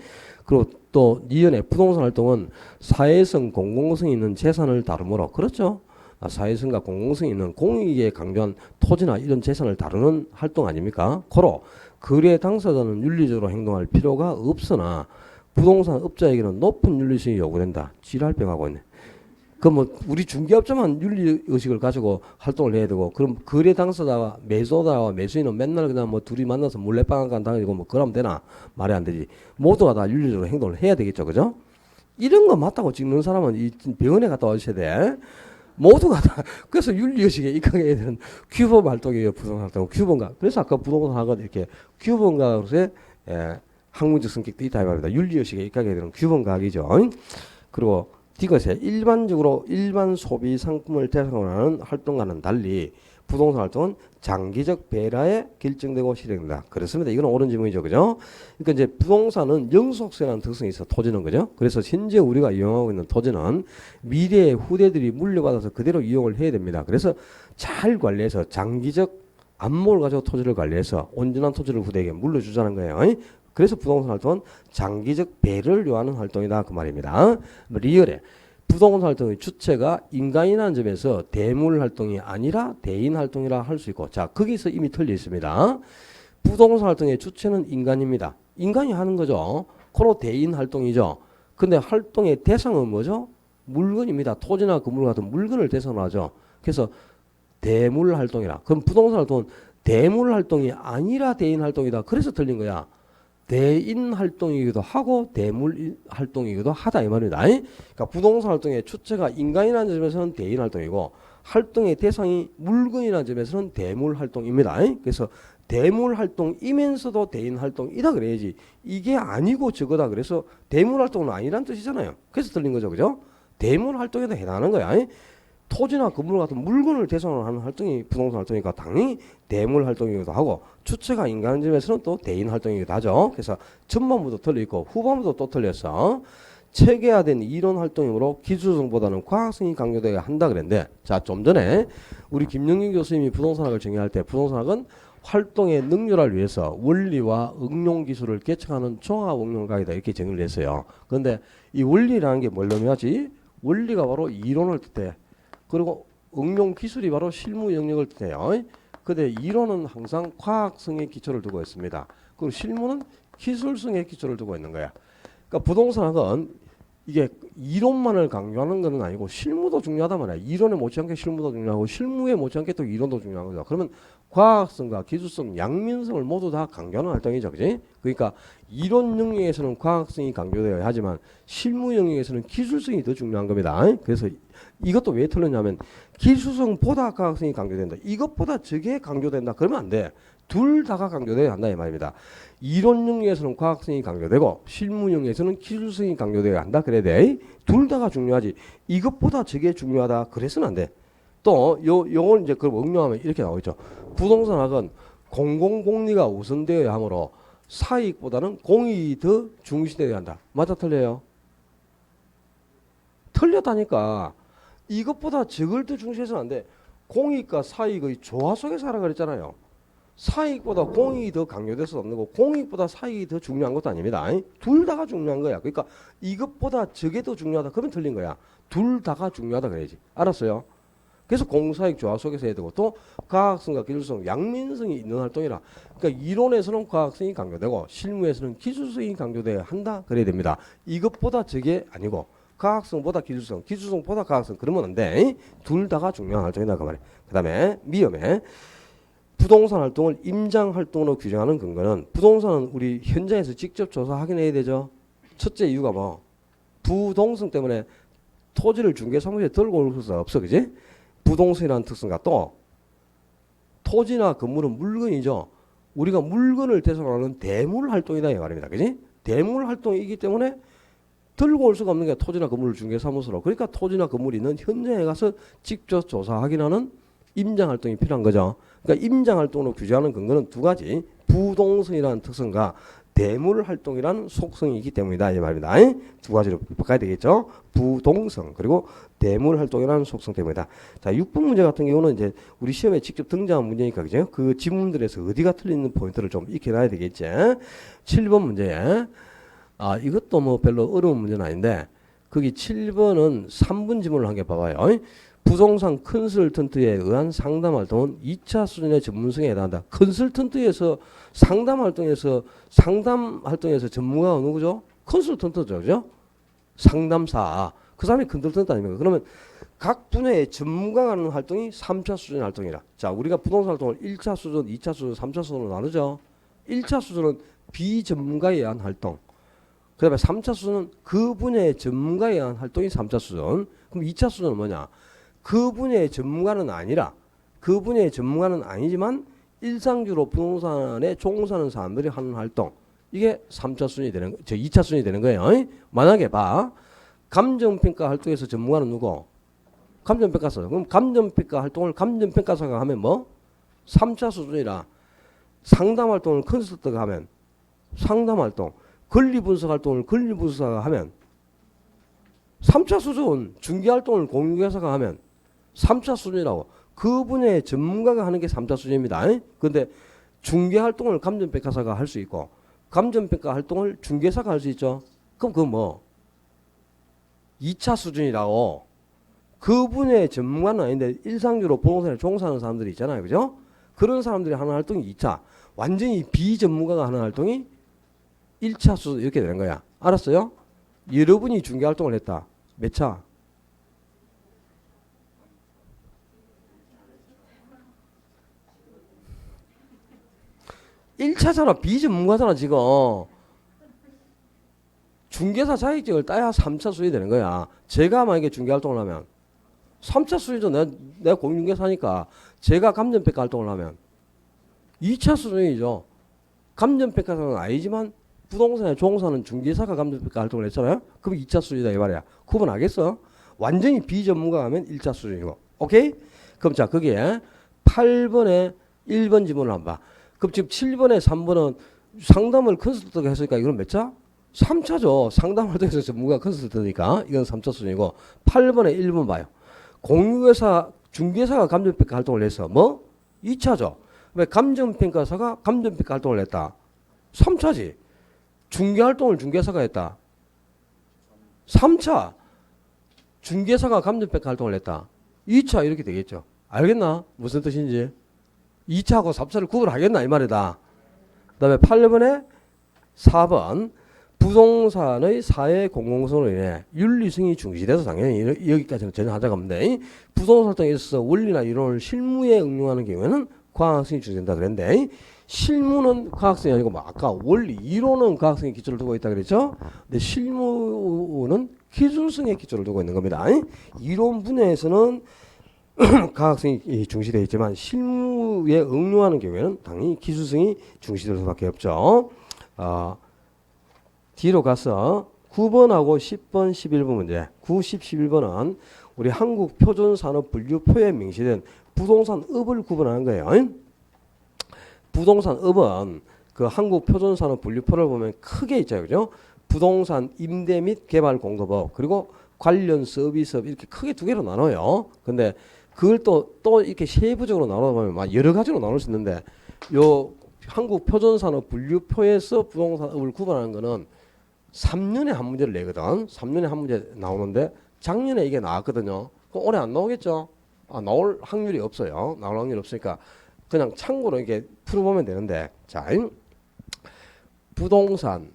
그리고 또 이연의 부동산 활동은 사회성, 공공성 있는 재산을 다루므로, 그렇죠? 사회성과 공공성이 있는 공익에 강조한 토지나 이런 재산을 다루는 활동 아닙니까? 고로 거래 당사자는 윤리적으로 행동할 필요가 없으나 부동산 업자에게는 높은 윤리성이 요구된다. 지랄병하고 있네. 그럼 우리 중개업자만 윤리의식을 가지고 활동을 해야 되고, 그럼 거래 당사자와 매수자와 매수인은 맨날 그냥 둘이 만나서 물레방앗간 당하고 그러면 되나? 말이 안 되지. 모두가 다 윤리적으로 행동을 해야 되겠죠. 그죠? 이런 거 맞다고 찍는 사람은 이 병원에 갔다 와주셔야 돼. 모두가 다. 그래서 윤리의식에 입각해야 되는 규범 활동이에요. 부동산 활동. 규범가. 그래서 아까 부동산 학원 이렇게 규범가로서의 학문적 성격도 있다 이 말입니다. 윤리의식에 입각해야 되는 규범가학이죠. 그리고 이것에 일반적으로 일반 소비 상품을 대상으로 하는 활동과는 달리 부동산 활동은 장기적 배라에 결정되고 실행된다. 그렇습니다. 이건 옳은 질문이죠. 그죠? 그러니까 이제 부동산은 영속성이라는 특성이 있어. 토지는 그죠? 그래서 현재 우리가 이용하고 있는 토지는 미래의 후대들이 물려받아서 그대로 이용을 해야 됩니다. 그래서 잘 관리해서 장기적 안목을 가지고 토지를 관리해서 온전한 토지를 후대에게 물려주자는 거예요. 그래서 부동산 활동은 장기적 배를 요하는 활동이다. 그 말입니다. 리얼에 부동산 활동의 주체가 인간이라는 점에서 대물 활동이 아니라 대인 활동이라 할 수 있고, 자, 거기서 이미 틀려 있습니다. 부동산 활동의 주체는 인간입니다. 인간이 하는 거죠. 그로 대인 활동이죠. 근데 활동의 대상은 뭐죠? 물건입니다. 토지나 건물 같은 물건을 대상으로 하죠. 그래서 대물 활동이라. 그럼 부동산 활동은 대물 활동이 아니라 대인 활동이다. 그래서 틀린 거야. 대인 활동이기도 하고 대물 활동이기도 하다 이 말입니다. 그러니까 부동산 활동의 주체가 인간이라는 점에서는 대인 활동이고 활동의 대상이 물건이라는 점에서는 대물 활동입니다. 그래서 대물 활동이면서도 대인 활동이다 그래야지, 이게 아니고 저거다 그래서 대물 활동은 아니란 뜻이잖아요. 그래서 틀린 거죠. 그죠? 대물 활동에도 해당하는 거야. 토지나 건물 같은 물건을 대상으로 하는 활동이 부동산 활동이니까 당연히 대물 활동이기도 하고, 주체가 인간 점에서는 또 대인 활동이기도 하죠. 그래서 전반부도 틀려있고 후반부도 또 틀렸어. 체계화된 이론 활동이므로 기술성보다는 과학성이 강조되어야 한다 그랬는데, 자, 좀 전에 우리 김영민 교수님이 부동산학을 정의할 때 부동산학은 활동의 능률화를 위해서 원리와 응용 기술을 개척하는 종합 응용학이다 이렇게 정의를 했어요. 그런데 이 원리라는 게 뭘 의미하지? 원리가 바로 이론을 뜻해. 그리고 응용 기술이 바로 실무 영역을 뜻해요. 근데 이론은 항상 과학성의 기초를 두고 있습니다. 그리고 실무는 기술성의 기초를 두고 있는 거야. 그러니까 부동산학은 이게 이론만을 강조하는 건 아니고 실무도 중요하단 말이야. 이론에 못지않게 실무도 중요하고 실무에 못지않게 또 이론도 중요한 거죠. 그러면 과학성과 기술성, 양면성을 모두 다 강조하는 활동이죠. 그지? 그러니까 이론 영역에서는 과학성이 강조되어야 하지만 실무 영역에서는 기술성이 더 중요한 겁니다. 그래서 이것도 왜 틀렸냐면 기술성보다 과학성이 강조된다. 이것보다 저게 강조된다. 그러면 안 돼. 둘 다가 강조되어야 한다 이 말입니다. 이론 영역에서는 과학성이 강조되고 실무 영역에서는 기술성이 강조되어야 한다. 그래야 돼. 둘 다가 중요하지. 이것보다 저게 중요하다. 그래서는 안 돼. 또 요걸 이제 그럼 응용하면 이렇게 나오겠죠. 부동산학은 공공공리가 우선되어야 하므로 사익보다는 공익이 더 중시되어야 한다. 맞아 틀려요? 틀렸다니까. 이것보다 저걸 더 중시해서는 안 돼. 공익과 사익의 조화 속에서 하라 그랬잖아요. 사익보다 공익이 더 강조돼서 없는 거고 공익보다 사익이 더 중요한 것도 아닙니다. 둘 다가 중요한 거야. 그러니까 이것보다 저게 더 중요하다. 그러면 틀린 거야. 둘 다가 중요하다 그래야지. 알았어요? 그래서 공사익 조화 속에서 해야 되고 또 과학성과 기술성, 양면성이 있는 활동이라. 그러니까 이론에서는 과학성이 강조되고 실무에서는 기술성이 강조돼야 한다. 그래야 됩니다. 이것보다 저게 아니고 과학성보다 기술성, 기술성보다 과학성 그러면 안 돼. 둘 다가 중요한 활동이다 그 말이야. 그 다음에 위험해. 부동산 활동을 임장 활동으로 규정하는 근거는 부동산은 우리 현장에서 직접 조사 확인해야 되죠. 첫째 이유가 뭐 부동성 때문에 토지를 중개사무소에 들고 올 수가 없어. 그지? 부동산이라는 특성과 또 토지나 건물은 물건이죠. 우리가 물건을 대속하는 대물 활동이다 이 말입니다. 그지? 대물 활동이기 때문에 들고 올 수가 없는 게 토지나 건물을 중개사무소로. 그러니까 토지나 건물이 있는 현장에 가서 직접 조사 확인하는 임장 활동이 필요한 거죠. 그러니까 임장 활동으로 규정하는 근거는 두 가지. 부동성이라는 특성과 대물 활동이라는 속성이기 때문이다 이 말입니다. 두 가지로 바꿔야 되겠죠. 부동성 그리고 대물 활동이라는 속성 때문이다. 자, 6번 문제 같은 경우는 이제 우리 시험에 직접 등장한 문제니까 그죠? 그 지문들에서 어디가 틀리는 포인트를 좀 익혀놔야 되겠지. 7번 문제. 아, 이것도 뭐 별로 어려운 문제는 아닌데 거기 7번은 3분 지문을 한 개 봐봐요. 부동산 컨설턴트에 의한 상담 활동은 2차 수준의 전문성에 해당한다. 컨설턴트에서 상담 활동에서 전문가가 누구죠? 컨설턴트죠. 그죠? 상담사. 그 사람이 컨설턴트 아닙니까? 그러면 각 분야의 전문가가 하는 활동이 3차 수준의 활동이라. 자, 우리가 부동산 활동을 1차 수준, 2차 수준, 3차 수준으로 나누죠. 1차 수준은 비전문가에 의한 활동. 그 다음에 3차 수준은 그 분야의 전문가에 의한 활동이 3차 수준. 그럼 2차 수준은 뭐냐? 그 분야의 전문가는 아니지만 일상적으로 부동산에 종사하는 사람들이 하는 활동. 이게 3차 수준이 되는 거, 2차 수준이 되는 거예요. 만약에 봐. 감정평가 활동에서 전문가는 누구? 감정평가사. 그럼 감정평가 활동을 감정평가사가 하면 뭐? 3차 수준이라. 상담 활동을 컨설턴트가 하면 상담 활동. 권리분석 활동을 권리분석사가 하면 3차 수준. 중개활동을 공유회사가 하면 3차 수준이라고. 그 분야의 전문가가 하는 게 3차 수준입니다. 그런데 중개활동을 감정평가사가 할 수 있고 감정평가 활동을 중개사가 할 수 있죠. 그럼 그건 뭐 2차 수준이라고. 그 분야의 전문가는 아닌데 일상적으로 부동산에 종사하는 사람들이 있잖아요. 그죠? 그런 사람들이 하는 활동이 2차. 완전히 비전문가가 하는 활동이 1차 수준 이렇게 되는 거야. 알았어요? 여러분이 중개활동을 했다. 몇 차? 1차잖아. 비전문가잖아 지금. 중개사 자격증을 따야 3차 수준이 되는 거야. 제가 만약에 중개활동을 하면 3차 수준이죠. 내가 공인중개사니까. 제가 감정평가 활동을 하면 2차 수준이죠. 감정평가사는 아니지만 부동산에 종사하는 중개사가 감정평가 활동을 했잖아요. 그럼 2차 수준이다 이 말이야. 구분하겠어? 완전히 비전문가가 하면 1차 수준이고. 오케이? 그럼 자 거기에 8번에 1번 지문을 한번 봐. 그럼 지금 7번에 3번은 상담을 컨설턴트가 했으니까 이건 몇 차? 3차죠. 상담 활동에서 전문가 컨설턴트니까 이건 3차 수준이고 8번에 1번 봐요. 공유회사 중개사가 감정평가 활동을 해서 뭐 2차죠. 왜 감정평가사가 감정평가 활동을 했다. 3차지. 중개활동을 중개사가 했다. 3차. 중개사가 감정평가 활동을 했다. 2차 이렇게 되겠죠. 알겠나? 무슨 뜻인지. 2차하고 3차를 구분하겠나 이 말이다. 그 다음에 8번에 4번 부동산의 사회 공공성으로 인해 윤리성이 중시돼서 당연히 여기까지는 전혀 하자가 없는데 부동산 활동에 있어서 원리나 이론을 실무에 응용하는 경우에는 과학성이 중시된다 그랬는데 실무는 과학성이 아니고 뭐 아까 원리 이론은 과학성에 기초를 두고 있다 그랬죠. 근데 실무는 기술성에 기초를 두고 있는 겁니다. 이론 분야에서는 과학성이 중시되어 있지만 실무에 응용하는 경우에는 당연히 기술성이 중시될 수밖에 없죠. 뒤로 가서 9번하고 10번, 11번 문제. 9, 10, 11번은 우리 한국표준산업분류표에 명시된 부동산업을 구분하는 거예요. 부동산업은 그 한국표준산업분류표를 보면 크게 있죠. 그죠? 부동산 임대 및 개발 공급업 그리고 관련 서비스업 이렇게 크게 두 개로 나눠요. 근데 그걸 또 이렇게 세부적으로 나눠보면 막 여러 가지로 나눌 수 있는데 요 한국표준산업분류표에서 부동산업을 구분하는 거는 3년에 한 문제를 내거든. 3년에 한 문제 나오는데 작년에 이게 나왔거든요. 그럼 올해 안 나오겠죠? 나올 확률이 없어요. 나올 확률이 없으니까 그냥 참고로 이렇게 풀어보면 되는데 자 부동산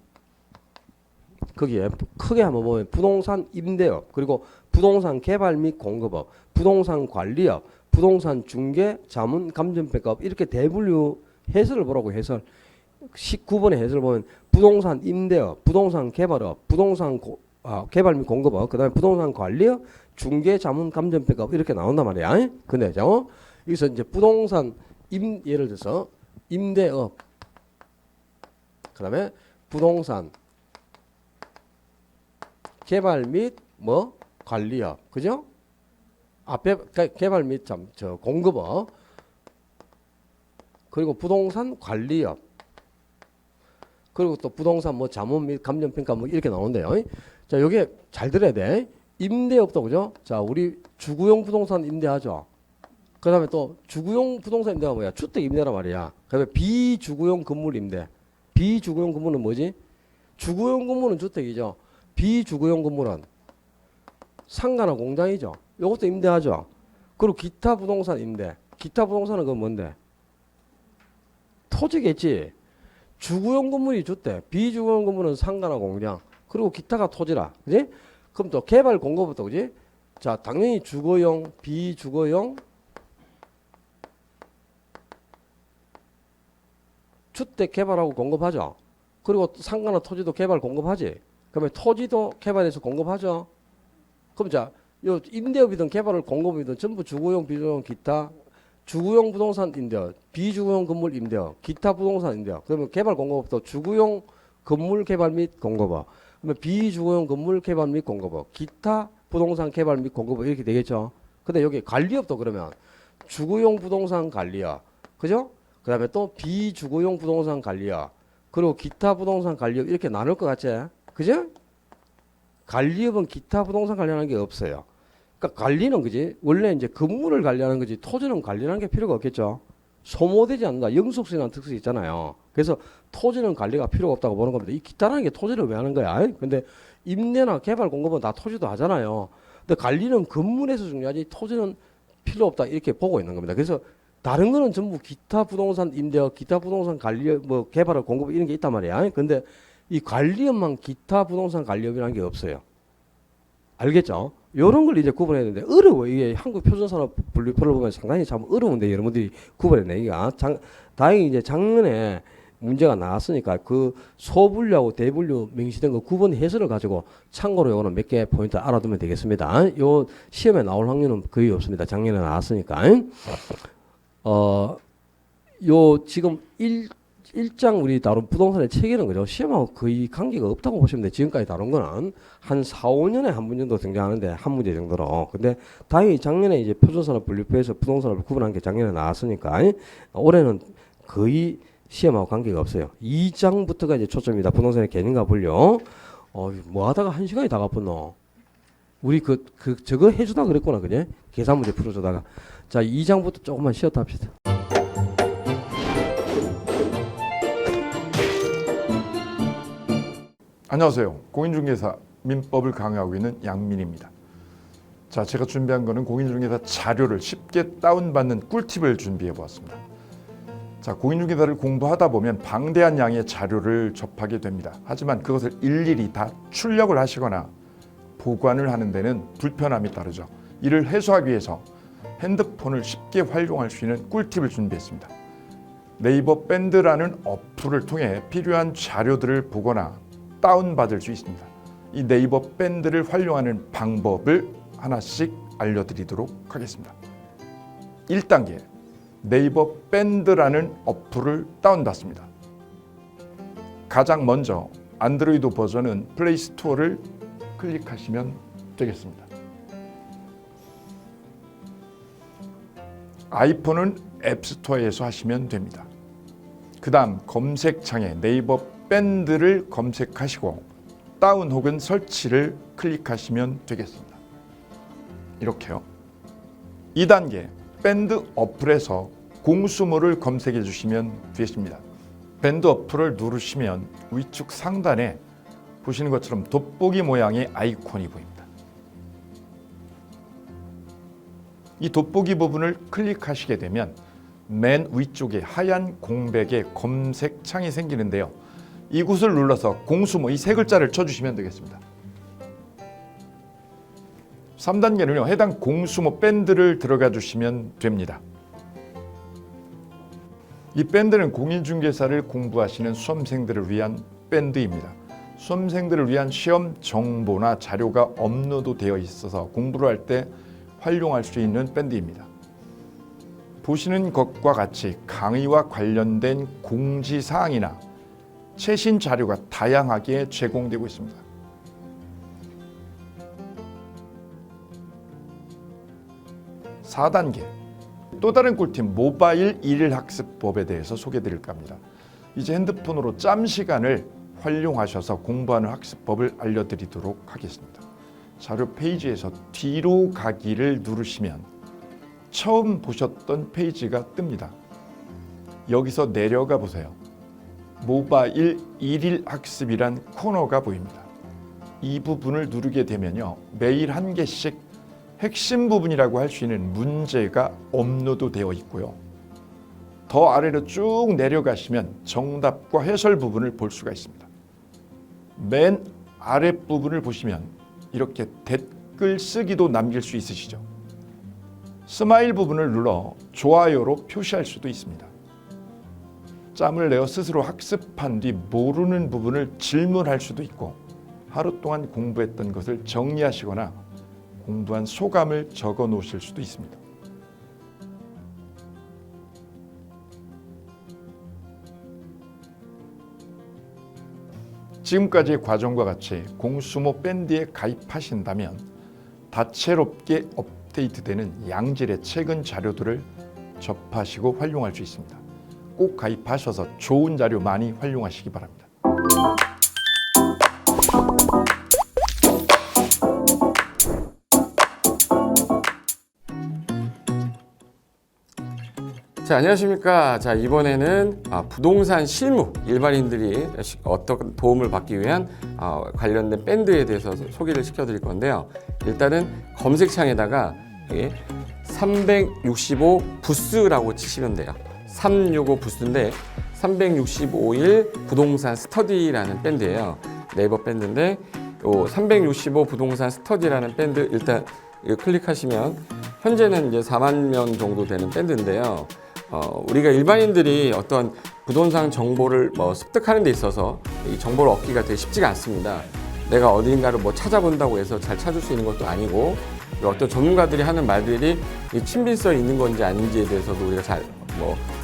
거기에 크게 한번 보면 부동산 임대업 그리고 부동산 개발 및 공급업 부동산 관리업 부동산 중개 자문 감정평가업 이렇게 대분류 해설을 보라고 해설 19번의 해설을 보면 부동산 임대업 부동산 개발업 부동산 개발 및 공급업 그 다음에 부동산 관리업 중개 자문 감정평가업 이렇게 나온단 말이야. 근데 여기서 이제 부동산 예를 들어서 임대업 그 다음에 부동산 개발 및 뭐 관리업 그죠? 앞에 개발 및 공급업 그리고 부동산 관리업 그리고 또 부동산 뭐 자문 및 감정평가 뭐 이렇게 나오는데요. 자 요게 잘 들어야 돼. 임대업도 그죠? 자 우리 주거용 부동산 임대하죠. 그 다음에 또 주거용 부동산 임대가 뭐야? 주택 임대란 말이야. 그 다음에 비주거용 건물 임대. 비주거용 건물은 뭐지? 주거용 건물은 주택이죠. 비주거용 건물은 상가나 공장이죠. 요것도 임대하죠. 그리고 기타 부동산 임대. 기타 부동산은 그건 뭔데? 토지겠지. 주거용 건물이 주택. 비주거용 건물은 상가나 공장. 그리고 기타가 토지라. 그지? 그럼 또 개발 공급부터 그지? 자, 당연히 주거용, 비주거용 주택 개발하고 공급하죠. 그리고 상가나 토지도 개발 공급하지. 그러면 토지도 개발해서 공급하죠. 그럼 자, 요 임대업이든 개발을 공급이든 전부 주거용, 비주거용, 기타 주거용 부동산 임대업, 비주거용 건물 임대업, 기타 부동산 임대업. 그러면 개발 공급업도 주거용 건물 개발 및 공급업. 그러면 비주거용 건물 개발 및 공급업, 기타 부동산 개발 및 공급업 이렇게 되겠죠. 근데 여기 관리업도 그러면 주거용 부동산 관리업, 그죠? 그 다음에 또 비주거용 부동산 관리업, 그리고 기타 부동산 관리업 이렇게 나눌 것 같지? 그죠? 관리업은 기타 부동산 관리하는 게 없어요. 그러니까 관리는 그지? 원래 이제 건물을 관리하는 거지 토지는 관리하는 게 필요가 없겠죠. 소모되지 않는다. 영속성이라는 특성이 있잖아요. 그래서 토지는 관리가 필요가 없다고 보는 겁니다. 이 기타라는 게 토지를 왜 하는 거야? 근데 임대나 개발 공급은 다 토지도 하잖아요. 근데 관리는 건물에서 중요하지 토지는 필요 없다 이렇게 보고 있는 겁니다. 그래서 다른 거는 전부 기타 부동산 임대업, 기타 부동산 관리업, 뭐 개발업, 공급 이런 게 있단 말이야. 근데 이 관리업만 기타 부동산 관리업이라는 게 없어요. 알겠죠? 요런 걸 이제 구분해야 되는데 어려워. 이게 한국 표준산업 분류표를 보면 상당히 참 어려운데 여러분들이 구분해내. 이게 다행히 이제 작년에 문제가 나왔으니까 그 소분류하고 대분류 명시된 거 구분 해설을 가지고 참고로 요거는 몇 개 포인트 알아두면 되겠습니다. 요 시험에 나올 확률은 거의 없습니다. 작년에 나왔으니까. 요 지금 1장 우리 다룬 부동산의 체계는 그죠? 시험하고 거의 관계가 없다고 보시면 돼요. 지금까지 다룬 거는 한 4, 5년에 한 번 정도 등장하는데 한 문제 정도로. 근데 다행히 작년에 이제 표준산업 분류표에서 부동산을 구분한 게 작년에 나왔으니까 올해는 거의 시험하고 관계가 없어요. 2장부터가 이제 초점이다. 부동산의 개념과 분류. 뭐 하다가 1시간이 다 가뿐노. 우리 저거 해주다 그랬구나, 그래? 계산 문제 풀어주다가. 자, 2장부터 조금만 쉬었다 합시다. 안녕하세요. 공인중개사 민법을 강의하고 있는 양민입니다. 자, 제가 준비한 거는 공인중개사 자료를 쉽게 다운받는 꿀팁을 준비해 보았습니다. 자, 공인중개사를 공부하다 보면 방대한 양의 자료를 접하게 됩니다. 하지만 그것을 일일이 다 출력을 하시거나 보관을 하는 데는 불편함이 따르죠. 이를 해소하기 위해서 핸드폰을 쉽게 활용할 수 있는 꿀팁을 준비했습니다. 네이버 밴드라는 어플을 통해 필요한 자료들을 보거나 다운받을 수 있습니다. 이 네이버 밴드를 활용하는 방법을 하나씩 알려드리도록 하겠습니다. 1단계, 네이버 밴드라는 어플을 다운받습니다. 가장 먼저 안드로이드 버전은 플레이 스토어를 클릭하시면 되겠습니다. 아이폰은 앱스토어에서 하시면 됩니다. 그 다음 검색창에 네이버 밴드를 검색하시고 다운 혹은 설치를 클릭하시면 되겠습니다. 이렇게요. 2단계, 밴드 어플에서 공수모를 검색해 주시면 되겠습니다. 밴드 어플을 누르시면 위쪽 상단에 보시는 것처럼 돋보기 모양의 아이콘이 보입니다. 이 돋보기 부분을 클릭하시게 되면 맨 위쪽에 하얀 공백의 검색창이 생기는데요. 이곳을 눌러서 공수모 이 세 글자를 쳐주시면 되겠습니다. 3단계는요. 해당 공수모 밴드를 들어가 주시면 됩니다. 이 밴드는 공인중개사를 공부하시는 수험생들을 위한 밴드입니다. 수험생들을 위한 시험 정보나 자료가 업로드되어 있어서 공부를 할 때 활용할 수 있는 밴드입니다. 보시는 것과 같이 강의와 관련된 공지사항이나 최신 자료가 다양하게 제공되고 있습니다. (4단계) 또 다른 꿀팁 모바일 일일학습법에 대해서 소개드릴까 합니다. 이제 핸드폰으로 짬 시간을 활용하셔서 공부하는 학습법을 알려드리도록 하겠습니다. 자료 페이지에서 뒤로 가기를 누르시면 처음 보셨던 페이지가 뜹니다. 여기서 내려가 보세요. 모바일 일일 학습이란 코너가 보입니다. 이 부분을 누르게 되면요. 매일 한 개씩 핵심 부분이라고 할 수 있는 문제가 업로드되어 있고요. 더 아래로 쭉 내려가시면 정답과 해설 부분을 볼 수가 있습니다. 맨 아랫부분을 보시면 이렇게 댓글 쓰기도 남길 수 있으시죠. 스마일 부분을 눌러 좋아요로 표시할 수도 있습니다. 짬을 내어 스스로 학습한 뒤 모르는 부분을 질문할 수도 있고 하루 동안 공부했던 것을 정리하시거나 공부한 소감을 적어 놓으실 수도 있습니다. 지금까지의 과정과 같이 공수모 밴드에 가입하신다면 다채롭게 업데이트되는 양질의 최근 자료들을 접하시고 활용할 수 있습니다. 꼭 가입하셔서 좋은 자료 많이 활용하시기 바랍니다. 자, 안녕하십니까. 자, 이번에는 부동산 실무 일반인들이 어떤 도움을 받기 위한 관련된 밴드에 대해서 소개를 시켜드릴 건데요. 일단은 검색창에다가 365 부스라고 치시면 돼요. 365 부스인데 365일 부동산 스터디라는 밴드예요. 네이버 밴드인데 365 부동산 스터디라는 밴드 일단 클릭하시면 현재는 이제 4만 명 정도 되는 밴드인데요. 우리가 일반인들이 어떤 부동산 정보를 습득하는 데 있어서 이 정보를 얻기가 되게 쉽지가 않습니다. 내가 어딘가를 찾아본다고 해서 잘 찾을 수 있는 것도 아니고 어떤 전문가들이 하는 말들이 친밀성이 있는 건지 아닌지에 대해서도 우리가 잘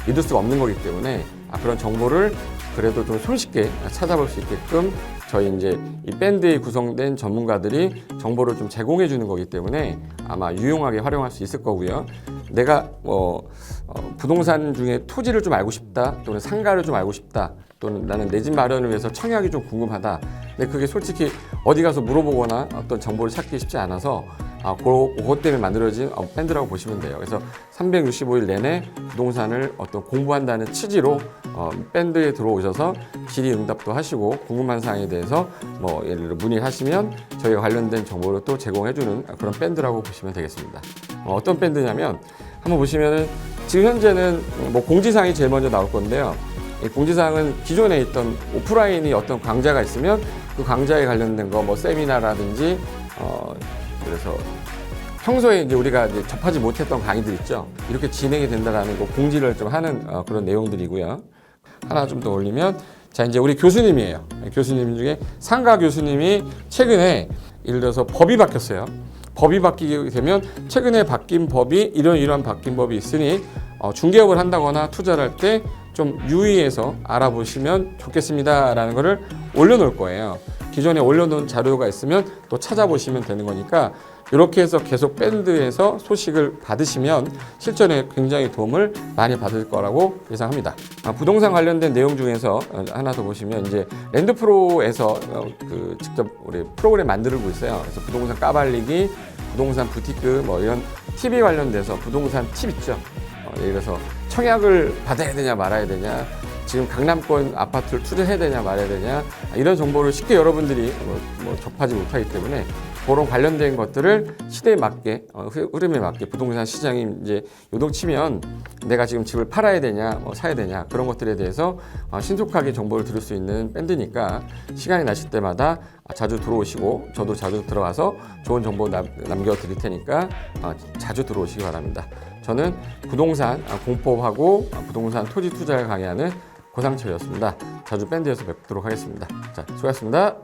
믿을 수가 없는 거기 때문에 그런 정보를 그래도 좀 손쉽게 찾아볼 수 있게끔 저희 이제 이 밴드에 구성된 전문가들이 정보를 좀 제공해 주는 거기 때문에 아마 유용하게 활용할 수 있을 거고요. 내가 부동산 중에 토지를 좀 알고 싶다, 또는 상가를 좀 알고 싶다, 또는 나는 내 집 마련을 위해서 청약이 좀 궁금하다. 근데 그게 솔직히 어디 가서 물어보거나 어떤 정보를 찾기 쉽지 않아서 그것 때문에 만들어진 밴드라고 보시면 돼요. 그래서 365일 내내 부동산을 어떤 공부한다는 취지로 밴드에 들어오셔서 질의응답도 하시고 궁금한 사항에 대해서 뭐 예를 들어 문의를 하시면 저희가 관련된 정보를 또 제공해주는 그런 밴드라고 보시면 되겠습니다. 어떤 밴드냐면 한번 보시면은 지금 현재는 뭐 공지사항이 제일 먼저 나올 건데요. 이 공지사항은 기존에 있던 오프라인이 어떤 강좌가 있으면 그 강좌에 관련된 거 뭐 세미나라든지 그래서 평소에 이제 우리가 이제 접하지 못했던 강의들 있죠. 이렇게 진행이 된다라는 거 공지를 좀 하는 그런 내용들이고요. 하나 좀 더 올리면 자 이제 우리 교수님이에요. 교수님 중에 상가 교수님이 최근에 예를 들어서 법이 바뀌었어요. 법이 바뀌게 되면 최근에 바뀐 법이 이런 바뀐 법이 있으니 중개업을 한다거나 투자를 할 때 좀 유의해서 알아보시면 좋겠습니다라는 거를 올려놓을 거예요. 기존에 올려놓은 자료가 있으면 또 찾아보시면 되는 거니까 이렇게 해서 계속 밴드에서 소식을 받으시면 실전에 굉장히 도움을 많이 받을 거라고 예상합니다. 부동산 관련된 내용 중에서 하나 더 보시면 이제 랜드프로에서 직접 우리 프로그램 만들고 있어요. 그래서 부동산 까발리기, 부동산 부티크 뭐 이런 TV 관련돼서 부동산 팁 있죠. 예를 들어서 청약을 받아야 되냐 말아야 되냐, 지금 강남권 아파트를 투자해야 되냐 말아야 되냐, 이런 정보를 쉽게 여러분들이 접하지 못하기 때문에 그런 관련된 것들을 시대에 맞게 흐름에 맞게 부동산 시장이 이제 요동치면 내가 지금 집을 팔아야 되냐 사야 되냐 그런 것들에 대해서 신속하게 정보를 들을 수 있는 밴드니까 시간이 나실 때마다 자주 들어오시고 저도 자주 들어가서 좋은 정보 남겨드릴 테니까 자주 들어오시기 바랍니다. 저는 부동산 공법하고 부동산 토지 투자를 강의하는 고상철이었습니다. 자주 밴드에서 뵙도록 하겠습니다. 자, 수고하셨습니다.